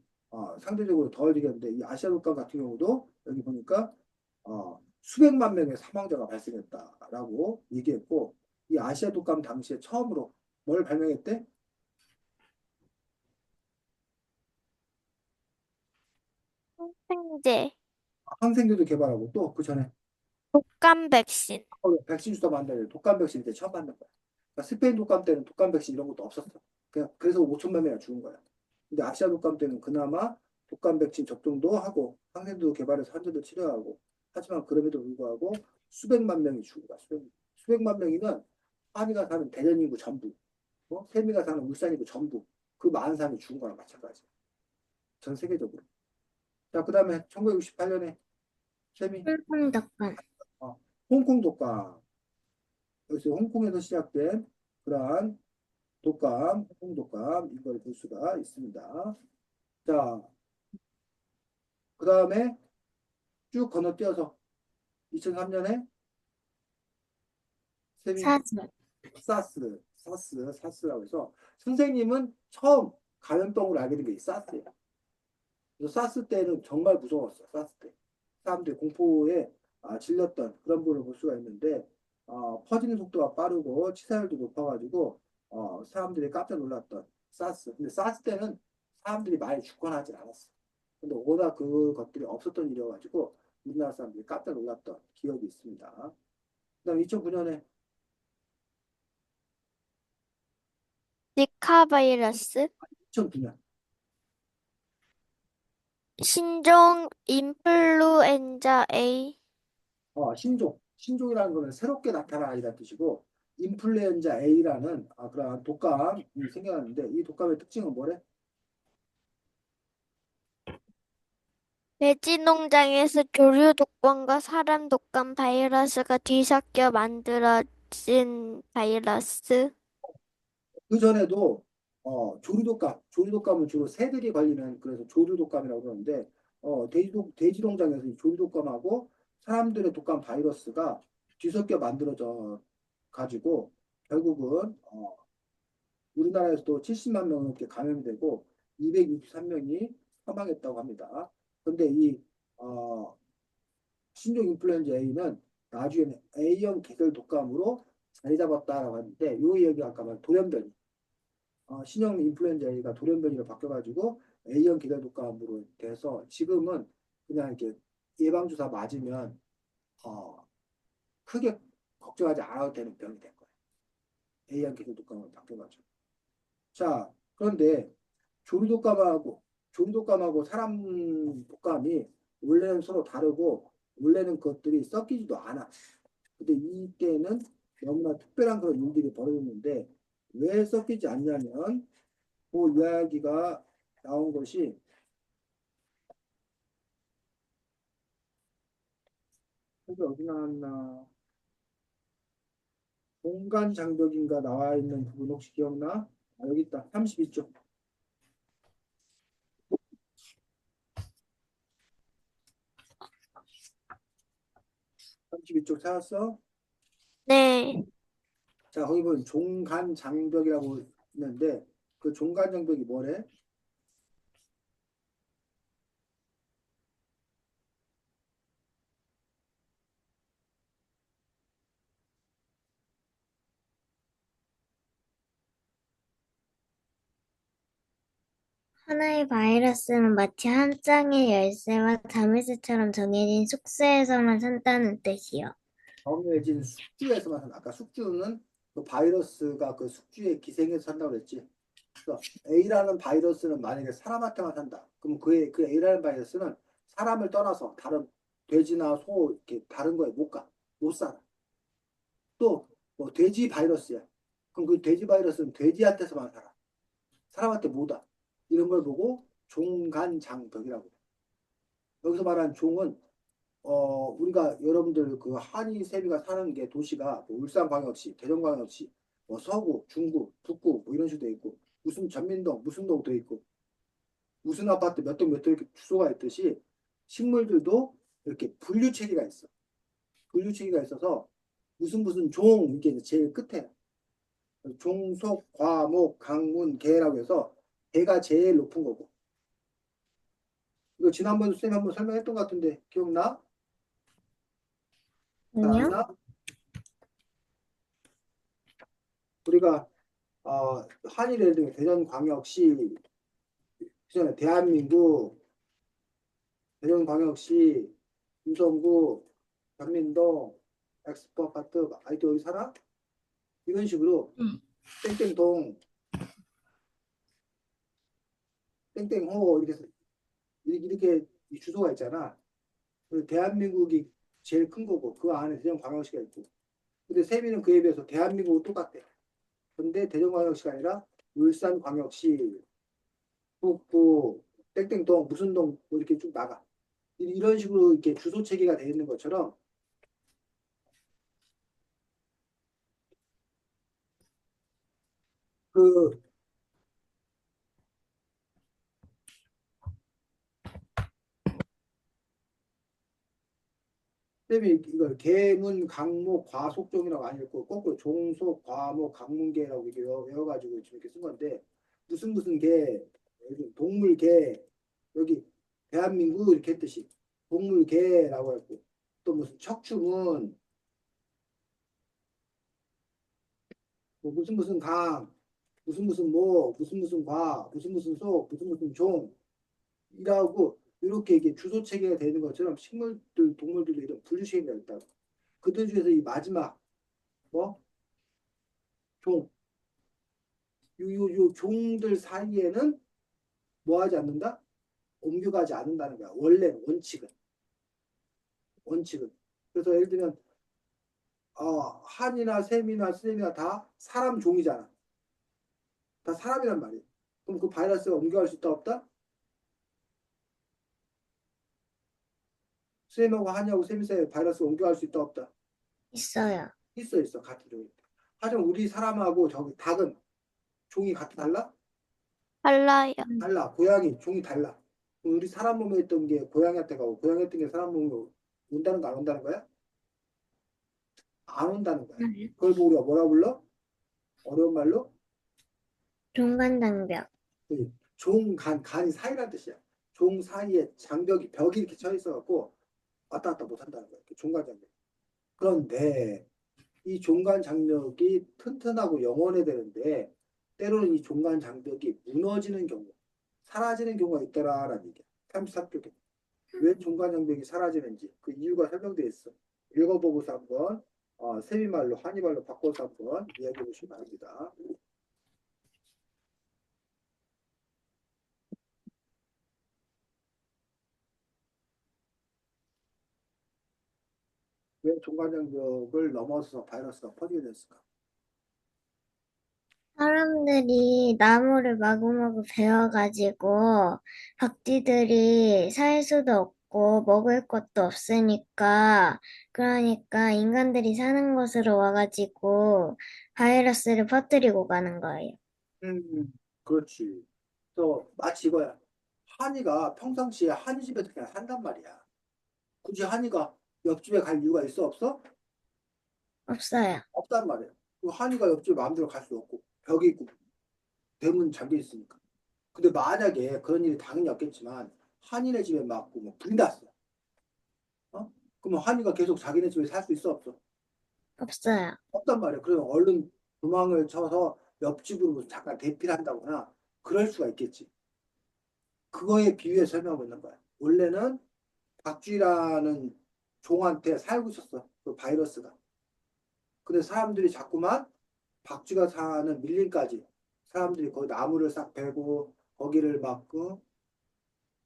상대적으로 덜 이겼는데, 이 아시아 독감 같은 경우도 여기 보니까 수백만 명의 사망자가 발생했다라고 얘기했고, 이 아시아 독감 당시에 처음으로 뭘 발명했대? 항생제. 항생제도 개발하고 또 그 전에 독감 백신. 백신 주사 만들 독감 백신 이제 처음 만든 거야. 그러니까 스페인 독감 때는 독감 백신 이런 것도 없었어. 그냥 그래서 5천만 명이 죽은 거야. 근데 아시아 독감 때는 그나마 독감 백신 접종도 하고 항생제도 개발해서 환자들 치료하고 하지만 그럼에도 불구하고 수백만 명이 죽은 거야. 수백만 명이면 한이가 사는 대전 인구 전부, 세미가 사는 울산 인구 전부 그 많은 사람이 죽은 거랑 마찬가지. 전 세계적으로. 자, 그다음에 1968년에 세미 홍콩 독감. 어, 홍콩 독감. 여기서 홍콩에서 시작된 그러한 독감, 홍콩 독감 이걸 볼 수가 있습니다. 자, 그다음에 쭉 건너뛰어서 2003년에 세미 사스. 사스라고 해서 선생님은 처음 감염병으로 알게 된 게 사스예요. 그래서 사스 때는 정말 무서웠어. 사스 때 사람들이 공포에 질렸던 그런 부분을 볼 수가 있는데 퍼지는 속도가 빠르고 치사율도 높아가지고 사람들이 깜짝 놀랐던 사스. 근데 사스 때는 사람들이 많이 죽거나 하진 않았어. 근데 워낙 그것들이 없었던 일이어가지고 우리나라 사람들이 깜짝 놀랐던 기억이 있습니다. 그다음 2009년에 지카 바이러스, 2009년 신종 인플루엔자 A, 신종이라는 거는 새롭게 나타난 아이라는 뜻이고 인플루엔자 A라는 그런 독감이 생겨났는데 이 독감의 특징은 뭐래? 돼지 농장에서 조류 독감과 사람 독감 바이러스가 뒤섞여 만들어진 바이러스. 그 전에도 조류독감은 주로 새들이 걸리는 그래서 조류독감이라고 그러는데 돼지 농장에서 이 조류독감하고 사람들의 독감 바이러스가 뒤섞여 만들어져 가지고 결국은 우리나라에서도 70만 명 넘게 감염되고 263명이 사망했다고 합니다. 그런데 이 어, 신종 인플루엔자 A는 나중에는 A형 계절 독감으로 자리 잡았다라고 하는데 이 얘기 아까 말 돌연변이 신형 인플루엔자 A가 돌연변이로 바뀌어가지고 A형 계절 독감으로 돼서 지금은 그냥 이렇게 예방주사 맞으면 어, 크게 걱정하지 않아도 되는 병이 된 거예요. A형 계절 독감으로 바뀌어가지고. 자, 그런데 조류독감하고 사람 독감이 원래는 서로 다르고 원래는 그것들이 섞이지도 않아. 근데 이때는 너무나 특별한 그런 일들이 벌어졌는데 왜 섞이지 않냐면 그 이야기가 나온 것이 여기 어디 나왔나? 공간 장벽인가 나와 있는 부분 혹시 기억나? 여기 있다. 32쪽. 32쪽 찾았어? 네, 자, 거기 보면 종간 장벽이라고 있는데 그 종간 장벽이 뭐래? 하나의 바이러스는 마치 한 쌍의 열쇠와 자물쇠처럼 정해진 숙소에서만 산다는 뜻이요. 정해진 숙주에서만 산다. 아까 숙주는 그 바이러스가 그 숙주에 기생해서 산다고 그랬지. 그래서 A라는 바이러스는 만약에 사람한테만 산다. 그럼 그 A라는 바이러스는 사람을 떠나서 다른 돼지나 소 이렇게 다른 거에 못 가. 못 살아. 또 뭐 돼지 바이러스야. 그럼 그 돼지 바이러스는 돼지한테서만 살아. 사람한테 못 와. 이런 걸 보고 종간장벽이라고 해. 여기서 말하는 종은 우리가 여러분들 그 한이 세미가 사는 게 도시가 뭐 울산광역시, 대전광역시, 뭐 서구, 중구, 북구 뭐 이런 식으로 돼 있고 무슨 전민동, 무슨 동 돼 있고 무슨 아파트 몇 동 몇 동 이렇게 주소가 있듯이 식물들도 이렇게 분류 체계가 있어. 분류 체계가 있어서 무슨 종 이게 이제 제일 끝에 종속, 과목, 강문, 개라고 해서 개가 제일 높은 거고 이거 지난번 쌤이 한번 설명했던 것 같은데 기억나? 잘 안 아니요? 나? 우리가 한일 예를 들면 대전광역시 그전에 대한민국 대전광역시 유성구 전민동 엑스포 아파트 아이도 여기 살아? 이런 식으로 응. 땡땡동 땡땡호 이렇게 이렇게 이 주소가 있잖아. 그래서 대한민국이 제일 큰 거고 그 안에 대전광역시가 있고. 근데 세미는 그에 비해서 대한민국은 똑같대. 근데 대전광역시가 아니라 울산광역시, 북구, 땡땡동, 무슨 동, 뭐 이렇게 쭉 나가. 이런 식으로 이렇게 주소 체계가 되어 있는 것처럼 그 쌤이 이걸 계문, 강목, 과속종이라고 안 읽고 거꾸로 종속, 과목, 강문계라고 이렇게 외워가지고 지금 이렇게 쓴 건데 무슨 개, 여기 동물개, 여기 대한민국 이렇게 했듯이 동물개라고 했고 또 무슨 척추문, 뭐 무슨 강, 무슨 목, 무슨 과, 무슨 속, 무슨 종이라고 이렇게 이게 주소 체계가 되는 것처럼 식물들, 동물들도 이런 분류 체계가 있다고. 그들 중에서 이 마지막 뭐 종, 요 종들 사이에는 뭐 하지 않는다? 옮겨가지 않는다는 거야. 원래는 원칙은. 그래서 예를 들면 한이나 샘이나 쌤이나 다 사람 종이잖아. 다 사람이란 말이야. 그럼 그 바이러스가 옮겨갈 수 있다 없다? 쌤하고 한이하고 쌤이 사이에 바이러스가 옮겨갈 수 있다 없다? 있어요. 있어 같은 종이. 하지만 우리 사람하고 저기 닭은 종이 달라? 달라요. 달라. 고양이 종이 달라. 우리 사람 몸에 있던 게 고양이한테 가고 고양이한테 게 사람 몸에 온다는 거 안 온다는 거야? 안 온다는 거야. 그걸 보고 우리가 뭐라 불러? 어려운 말로 종간당벽. 간이 사이란 뜻이야. 종 사이에 벽이 이렇게 쳐 있어갖고 왔다 갔다 못 한다는 거야. 종간 장벽. 그런데 이 종간 장벽이 튼튼하고 영원해야 되는데 때로는 이 종간 장벽이 무너지는 경우, 사라지는 경우가 있더라라는 얘기야. 33쪽에. 왜 종간 장벽이 사라지는지 그 이유가 설명되어 있어. 읽어보고서 한번 세미말로 한이말로 바꿔서 한번 이야기해 보시기 바랍니다. 왜 종간 장벽을 넘어서 바이러스가 퍼지게 됐을까? 사람들이 나무를 마구마구 베어가지고 박쥐들이 살 수도 없고 먹을 것도 없으니까 그러니까 인간들이 사는 곳으로 와가지고 바이러스를 퍼뜨리고 가는 거예요. 그렇지. 또 마치 이거야. 한이가 평상시에 한이 집에서 그냥 산단 말이야. 굳이 한이가 옆집에 갈 이유가 있어 없어? 없어요. 없단 말이야. 그 한이가 옆집에 마음대로 갈 수 없고 벽이 있고 대문 잠겨 있으니까. 근데 만약에 그런 일이 당연히 없겠지만 한이네 집에 막뭐 불이 났어. 그러면 한이가 계속 자기네 집에 살 수 있어 없어? 없어요. 없단 말이야. 그러면 얼른 도망을 쳐서 옆집으로 무슨 잠깐 대피를 한다거나 그럴 수가 있겠지. 그거에 비유해 설명하고 있는 거야. 원래는 박쥐라는 종한테 살고 있었어. 그 바이러스가. 근데 사람들이 자꾸만 박쥐가 사는 밀림까지 사람들이 거기 나무를 싹 베고 거기를 막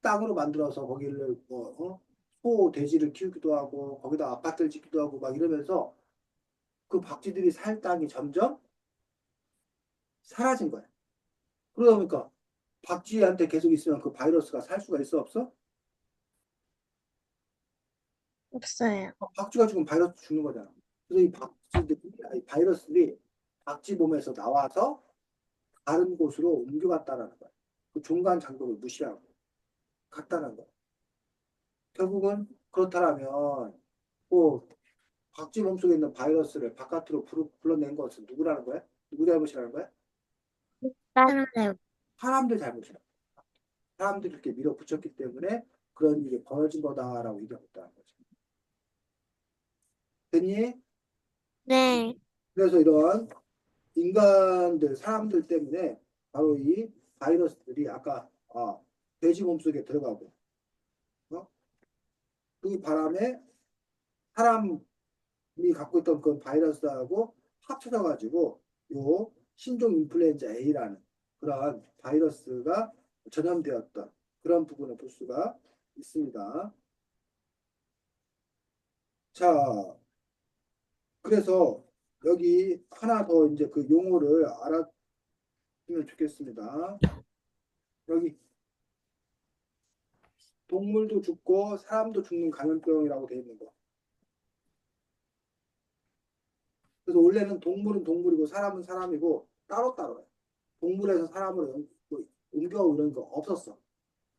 땅으로 만들어서 거기를 소, 돼지를 키우기도 하고 거기다 아파트를 짓기도 하고 막 이러면서 그 박쥐들이 살 땅이 점점 사라진 거야. 그러다 보니까 박쥐한테 계속 있으면 그 바이러스가 살 수가 있어 없어? 없어요. 박쥐가 죽으면 바이러스 죽는 거잖아. 그래서 이 박쥐들이, 아니, 바이러스들이 박쥐 몸에서 나와서 다른 곳으로 옮겨갔다라는 거야. 그 중간 장벽을 무시하고 갔다는 거야. 결국은 그렇다면 뭐 박쥐 몸속에 있는 바이러스를 바깥으로 불러낸 것은 누구라는 거야? 누구 잘못이라는 거야? 사람들 사람들 잘못이야. 사람들이 이렇게 밀어붙였기 때문에 그런 일이 벌어진 거다라고 얘기하고 있다는 거지. 됐니? 네. 그래서 이런 인간들, 사람들 때문에 바로 이 바이러스들이 아까 돼지 몸속에 들어가고 어? 그 바람에 사람이 갖고 있던 그 바이러스하고 합쳐져 가지고 요 신종 인플루엔자 A라는 그런 바이러스가 전염되었던 그런 부분을 볼 수가 있습니다. 자, 그래서 여기 하나 더 이제 그 용어를 알아두면 좋겠습니다. 여기 동물도 죽고 사람도 죽는 감염병이라고 되어 있는 거. 그래서 원래는 동물은 동물이고 사람은 사람이고 따로따로요. 동물에서 사람으로 옮겨 이런 거 없었어.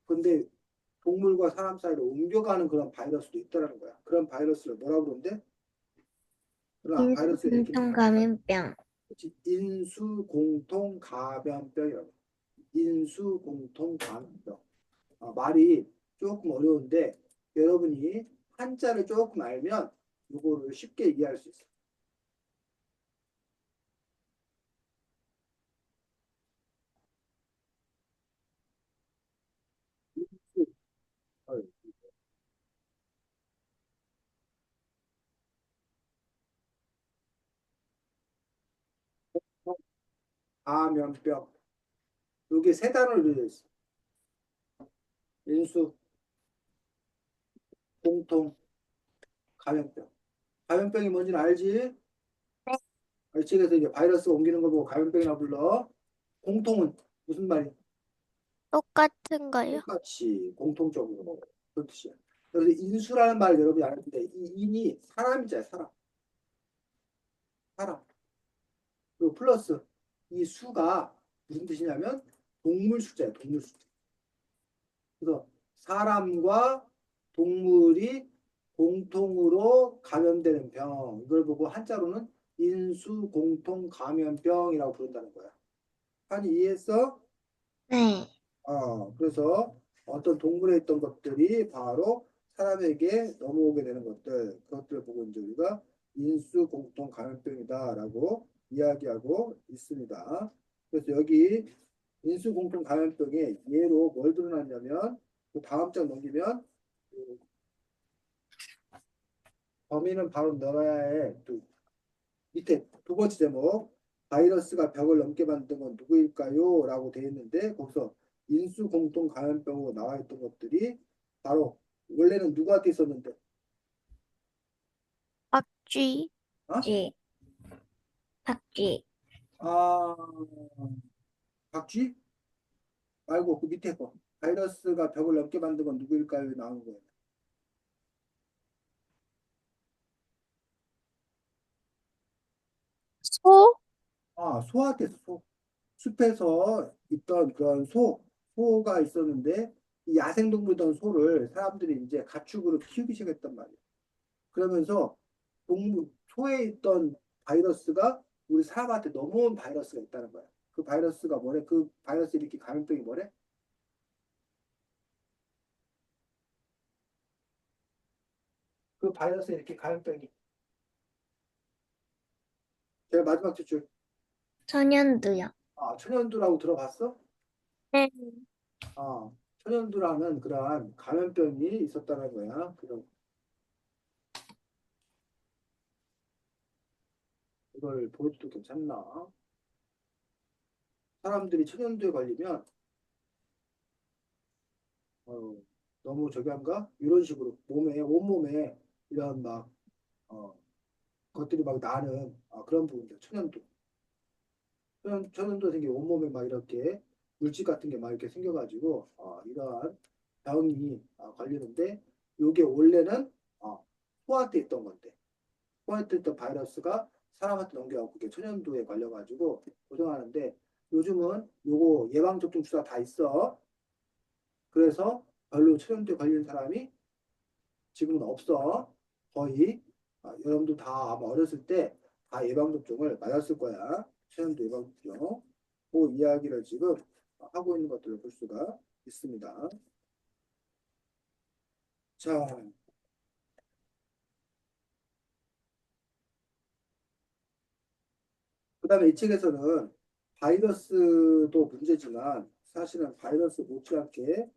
근데 동물과 사람 사이로 옮겨가는 그런 바이러스도 있다라는 거야. 그런 바이러스를 뭐라고 그러는데? 그런 바이러스를 인수공통 감염병. 인수공통감염병이라고. 인수공통감염병. 말이 조금 어려운데 여러분이 한자를 조금 알면 이거를 쉽게 이해할 수 있어요. 감염병. 이게 세 단어로 되어 있어. 인수, 공통, 감염병. 감염병이 뭔지는 알지? 알지? 그래서 이제 바이러스 옮기는 걸 보고 감염병이라고 불러. 공통은 무슨 말이? 똑같은 거요? 똑같이 공통적으로 그런 뜻이야. 그래서 인수라는 말 여러분이 아는데 이 인이 사람이잖아요, 사람. 사람. 그리고 플러스 이 수가 무슨 뜻이냐면 동물 숫자예요, 동물 숫자. 그래서 사람과 동물이 공통으로 감염되는 병. 이걸 보고 한자로는 인수공통감염병이라고 부른다는 거야. 한이 이해했어? 네. 그래서 어떤 동물에 있던 것들이 바로 사람에게 넘어오게 되는 것들, 그것들을 보고 이제 우리가 인수 공통 감염병이다라고 이야기하고 있습니다. 그래서 여기 인수 공통 감염병의 예로 뭘 드러났냐면 그 다음 장 넘기면 그 범인은 바로 너야 해. 또 밑에 두 번째 제목 바이러스가 벽을 넘게 만든 건 누구일까요? 라고 되어 있는데 거기서 인수 공통 감염병으로 나와 있던 것들이 바로 원래는 누구한테 있었는데 박쥐, 어? 쥐, 박쥐, 아 박쥐 말고 그 밑에 거 바이러스가 벽을 넘게 만든 건 누구일까요? 나오는 거예요. 소, 소한테 소 숲에서 있던 그런 소가 있었는데 이 야생동물이던 소를 사람들이 이제 가축으로 키우기 시작했단 말이에요. 그러면서 소에 있던 바이러스가 우리 사람한테 넘어온 바이러스가 있다는 거야. 그 바이러스가 뭐래? 그 바이러스 일으킨 감염병이 뭐래? 그 바이러스 일으킨 감염병이 제가 마지막 줄 천연두요. 천연두라고 들어봤어? 네. 아, 천연두라는 그러한 감염병이 있었다는 거야. 그럼 이걸 보여줘도 괜찮나? 사람들이 천연두에 걸리면 어, 너무 저기 한가? 이런 식으로 몸에 온몸에 이런 막 어, 것들이 막 나는 그런 부분들 천연두 천연두 생겨 온몸에 막 이렇게 물질 같은 게 막 이렇게 생겨가지고 이러한 병이 걸리는데 이게 원래는 소한테 있던 건데 소한테 있던 바이러스가 사람한테 넘겨가고 그게 천연두에 걸려가지고 고생하는데 요즘은 요거 예방접종 주사 다 있어. 그래서 별로 천연두에 걸리는 사람이 지금은 없어. 거의. 여러분도 다 아마 어렸을 때 다 예방접종을 맞았을 거야. 천연두 예방접종. 그 이야기를 지금 하고 있는 것들을 볼 수가 있습니다. 자, 그 다음에 이 책에서는 바이러스도 문제지만 사실은 바이러스 못지않게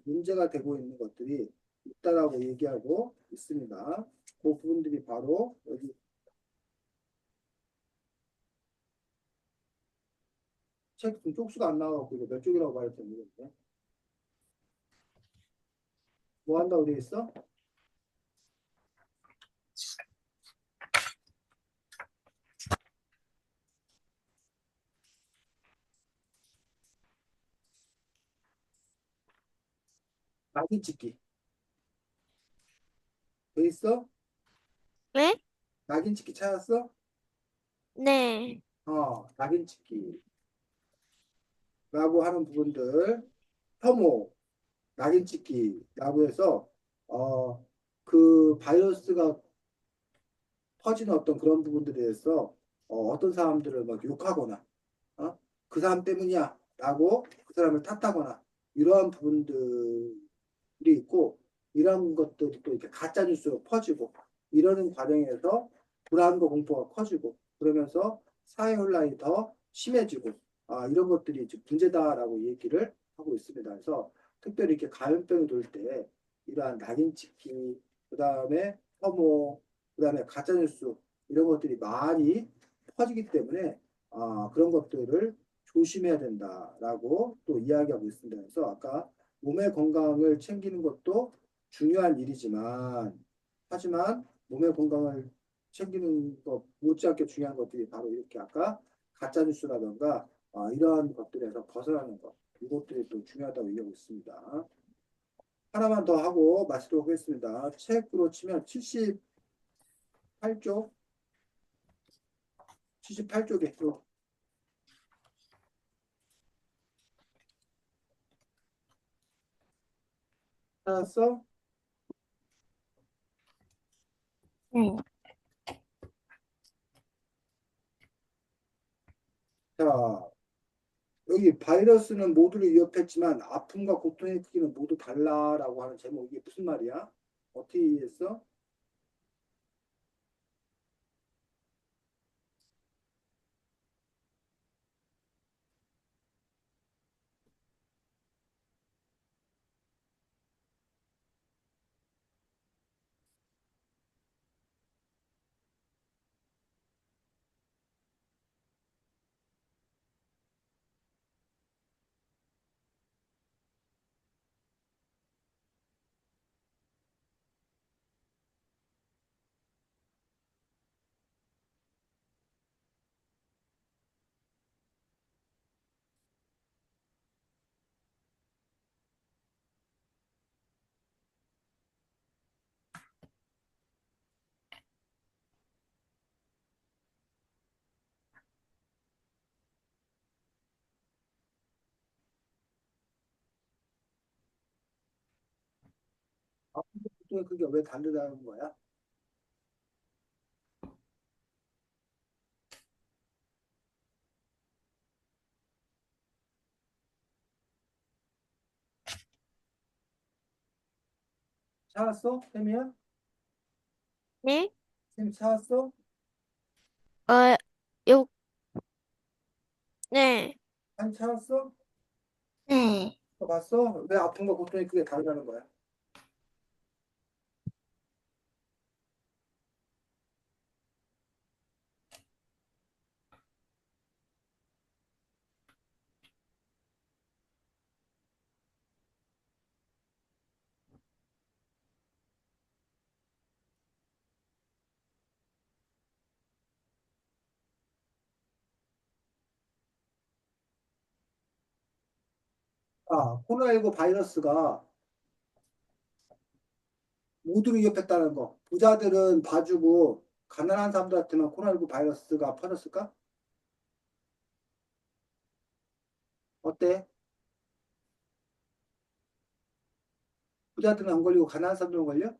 문제가 되고 있는 것들이 있다라고 얘기하고 있습니다. 그 부분들이 바로 여기 책 쪽수가 안 나와갖고 이거 몇 쪽이라고 말했지 모르겠네. 뭐 한다고 돼 있어? 낙인 찍기. 돼 있어? 네? 낙인 찍기 찾았어? 네. 낙인 찍기라고 하는 부분들, 혐오, 낙인 찍기라고 해서 그 바이러스가 퍼지는 어떤 그런 부분들에 대해서 어떤 사람들을 막 욕하거나 그 사람 때문이야 라고 그 사람을 탓하거나 이러한 부분들이 있고 이런 것들이 또 이렇게 가짜 뉴스로 퍼지고 이러는 과정에서 불안과 공포가 커지고 그러면서 사회 혼란이 더 심해지고 이런 것들이 지금 문제다라고 얘기를 하고 있습니다. 그래서 특별히 이렇게 감염병이 돌 때 이러한 낙인 찍기, 그 다음에 혐오, 그 다음에 가짜뉴스 이런 것들이 많이 퍼지기 때문에 그런 것들을 조심해야 된다라고 또 이야기하고 있습니다. 그래서 아까 몸의 건강을 챙기는 것도 중요한 일이지만 하지만 몸의 건강을 챙기는 것 못지않게 중요한 것들이 바로 이렇게 아까 가짜뉴스라던가 이러한 것들에서 벗어나는 것 이것들이 또 중요하다고 얘기하고 있습니다. 하나만 더 하고 마치도록 하겠습니다. 책으로 치면 78쪽 78쪽에 또 찾았어? 네. 자, 여기 바이러스는 모두를 위협했지만 아픔과 고통의 크기는 모두 달라라고 하는 제목 이게 무슨 말이야? 어떻게 이해했어? 아픔과 고통의 크기가 왜 다르다는 거야? 찾았어? 쌤이야? 네? 쌤 찾았어? 어, 요, 네. 아니 찾았어? 네. 봤어? 왜 아픔과 고통의 크기가 다르다는 거야? 코로나19 바이러스가 모두를 위협했다는 거. 부자들은 봐주고 가난한 사람들한테만 코로나19 바이러스가 퍼졌을까? 어때? 부자들은 안 걸리고 가난한 사람들은 걸려?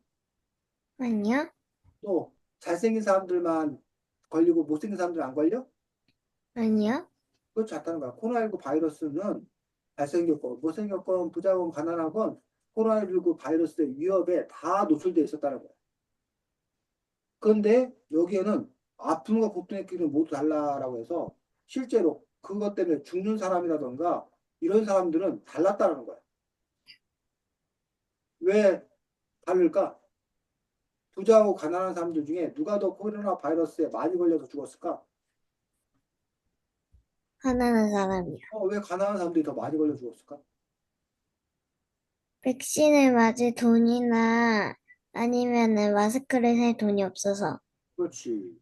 아니요? 또 잘생긴 사람들만 걸리고 못생긴 사람들은 안 걸려? 아니요? 그렇지 않다는 거야. 코로나19 바이러스는 잘생겼건 못생겼건 부자건 가난하건 코로나19 바이러스의 위협에 다 노출되어 있었다는 거야. 그런데 여기에는 아픔과 고통의 크기는 모두 달라라고 해서 실제로 그것 때문에 죽는 사람이라던가 이런 사람들은 달랐다는 거야. 왜 다를까? 부자하고 가난한 사람들 중에 누가 더 코로나 바이러스에 많이 걸려서 죽었을까? 가난한 사람이요. 왜 가난한 사람들이 더 많이 걸려 죽었을까? 백신을 맞을 돈이나 아니면은 마스크를 살 돈이 없어서. 그렇지.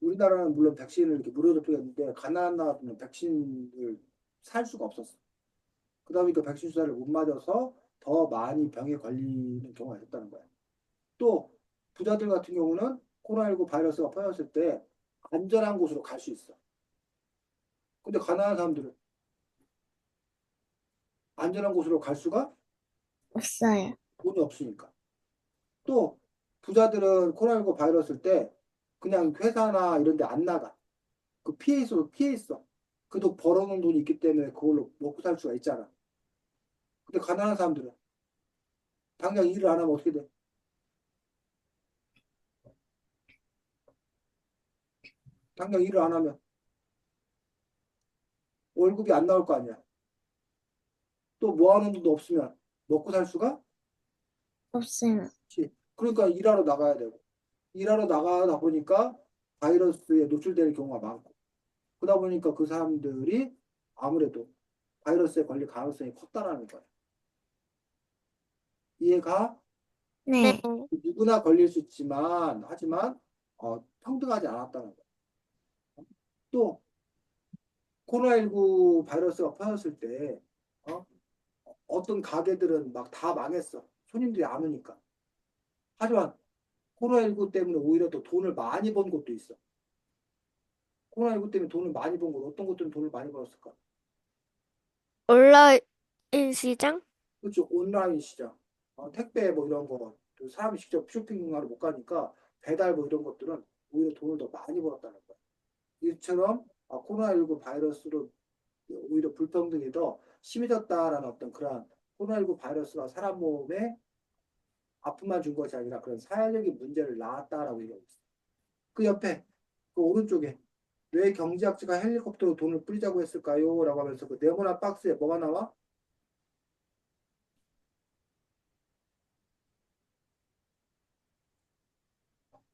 우리나라는 물론 백신을 이렇게 무료로 뿌렸는데, 가난한 나라는 백신을 살 수가 없었어. 그러다 보니까 백신 주사를 못 맞아서 더 많이 병에 걸리는 경우가 있었다는 거야. 또, 부자들 같은 경우는 코로나19 바이러스가 퍼졌을 때 안전한 곳으로 갈 수 있어. 근데 가난한 사람들은 안전한 곳으로 갈 수가 없어요. 돈이 없으니까. 또, 부자들은 코로나19 바이러스일 때 그냥 회사나 이런 데 안 나가. 피해 있어. 그래도 벌어놓은 돈이 있기 때문에 그걸로 먹고 살 수가 있잖아. 근데 가난한 사람들은 당장 일을 안 하면 어떻게 돼? 당장 일을 안 하면 월급이 안 나올 거 아니야. 또 모아놓은 돈도 없으면 먹고 살 수가 없어요. 없지. 그러니까 일하러 나가야 되고. 일하러 나가다 보니까 바이러스에 노출될 경우가 많고. 그러다 보니까 그 사람들이 아무래도 바이러스에 걸릴 가능성이 컸다라는 거야. 이해가? 네. 네. 누구나 걸릴 수 있지만, 하지만, 평등하지 않았다는 거야. 또, 코로나19 바이러스가 퍼졌을 때, 어? 어떤 가게들은 막 다 망했어. 손님들이 안 오니까. 하지만, 코로나19 때문에 오히려 더 돈을 많이 번 곳도 있어. 코로나19 때문에 돈을 많이 번 곳, 어떤 곳들은 돈을 많이 벌었을까? 온라인 시장? 그렇죠. 온라인 시장. 택배 뭐 이런 거. 또 사람이 직접 쇼핑하러 못 가니까 배달 뭐 이런 것들은 오히려 돈을 더 많이 벌었다는 거야. 이처럼 코로나19 바이러스로 오히려 불평등이 더 심해졌다라는 어떤 그런 코로나19 바이러스가 사람 몸에 아픔만 준 것이 아니라 그런 사회적인 문제를 낳았다라고 얘기하고 있어요. 그 옆에 그 오른쪽에 왜 경제학자가 헬리콥터로 돈을 뿌리자고 했을까요? 라고 하면서 그 네모난 박스에 뭐가 나와?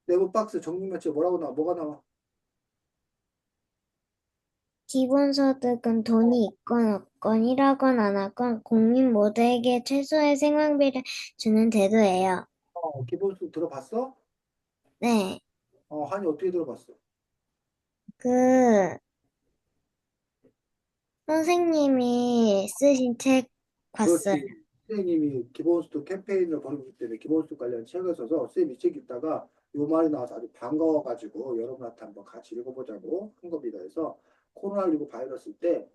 네모 박스 정육면체 뭐라고 나와? 뭐가 나와? 기본소득은 돈이 있건 없건 일하건 안 하건 국민 모두에게 최소의 생활비를 주는 제도예요. 기본소득 들어봤어? 네. 한이 어떻게 들어봤어? 그 선생님이 쓰신 책 봤어요. 그렇지. 선생님이 기본소득 캠페인을 벌이기 때문에 기본소득 관련 책을 써서 쌤이 이 책 읽다가 요 말이 나와서 아주 반가워가지고 여러분한테 한번 같이 읽어보자고 한 겁니다. 그래서 코로나19 바이러스 때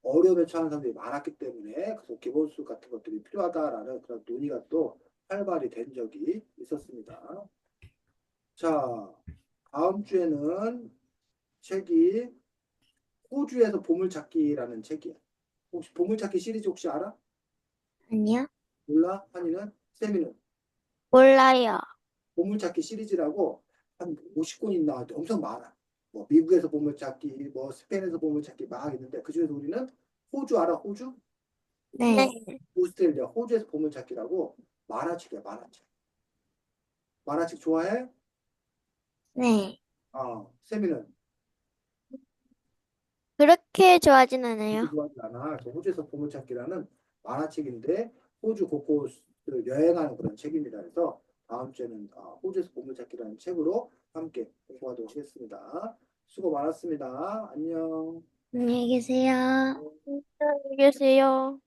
어려움에 처한 사람들이 많았기 때문에 그래서 기본소득 같은 것들이 필요하다라는 그런 논의가 또 활발히 된 적이 있었습니다. 자, 다음 주에는 책이 호주에서 보물찾기라는 책이야. 혹시 보물찾기 시리즈 혹시 알아? 아니요? 몰라? 한이는? 세미는? 몰라요. 보물찾기 시리즈라고 한 50권 있나 엄청 많아. 뭐 미국에서 보물찾기, 뭐 스페인에서 보물찾기 막 있는데 그중에서 우리는 호주 알아? 호주? 네. 네. 오스트레일리아 호주에서 보물찾기라고 만화책이야 만화책. 만화책 좋아해? 네. 세미는 그렇게 좋아하진 않아요. 그렇게 좋아하지 않아. 그 호주에서 보물찾기라는 만화책인데 호주 곳곳을 여행하는 그런 책입니다. 그래서 다음 주에는 호주에서 보물찾기라는 책으로 함께 공부하도록 하겠습니다. 수고 많았습니다. 안녕. 안녕히 계세요. 안녕히 계세요.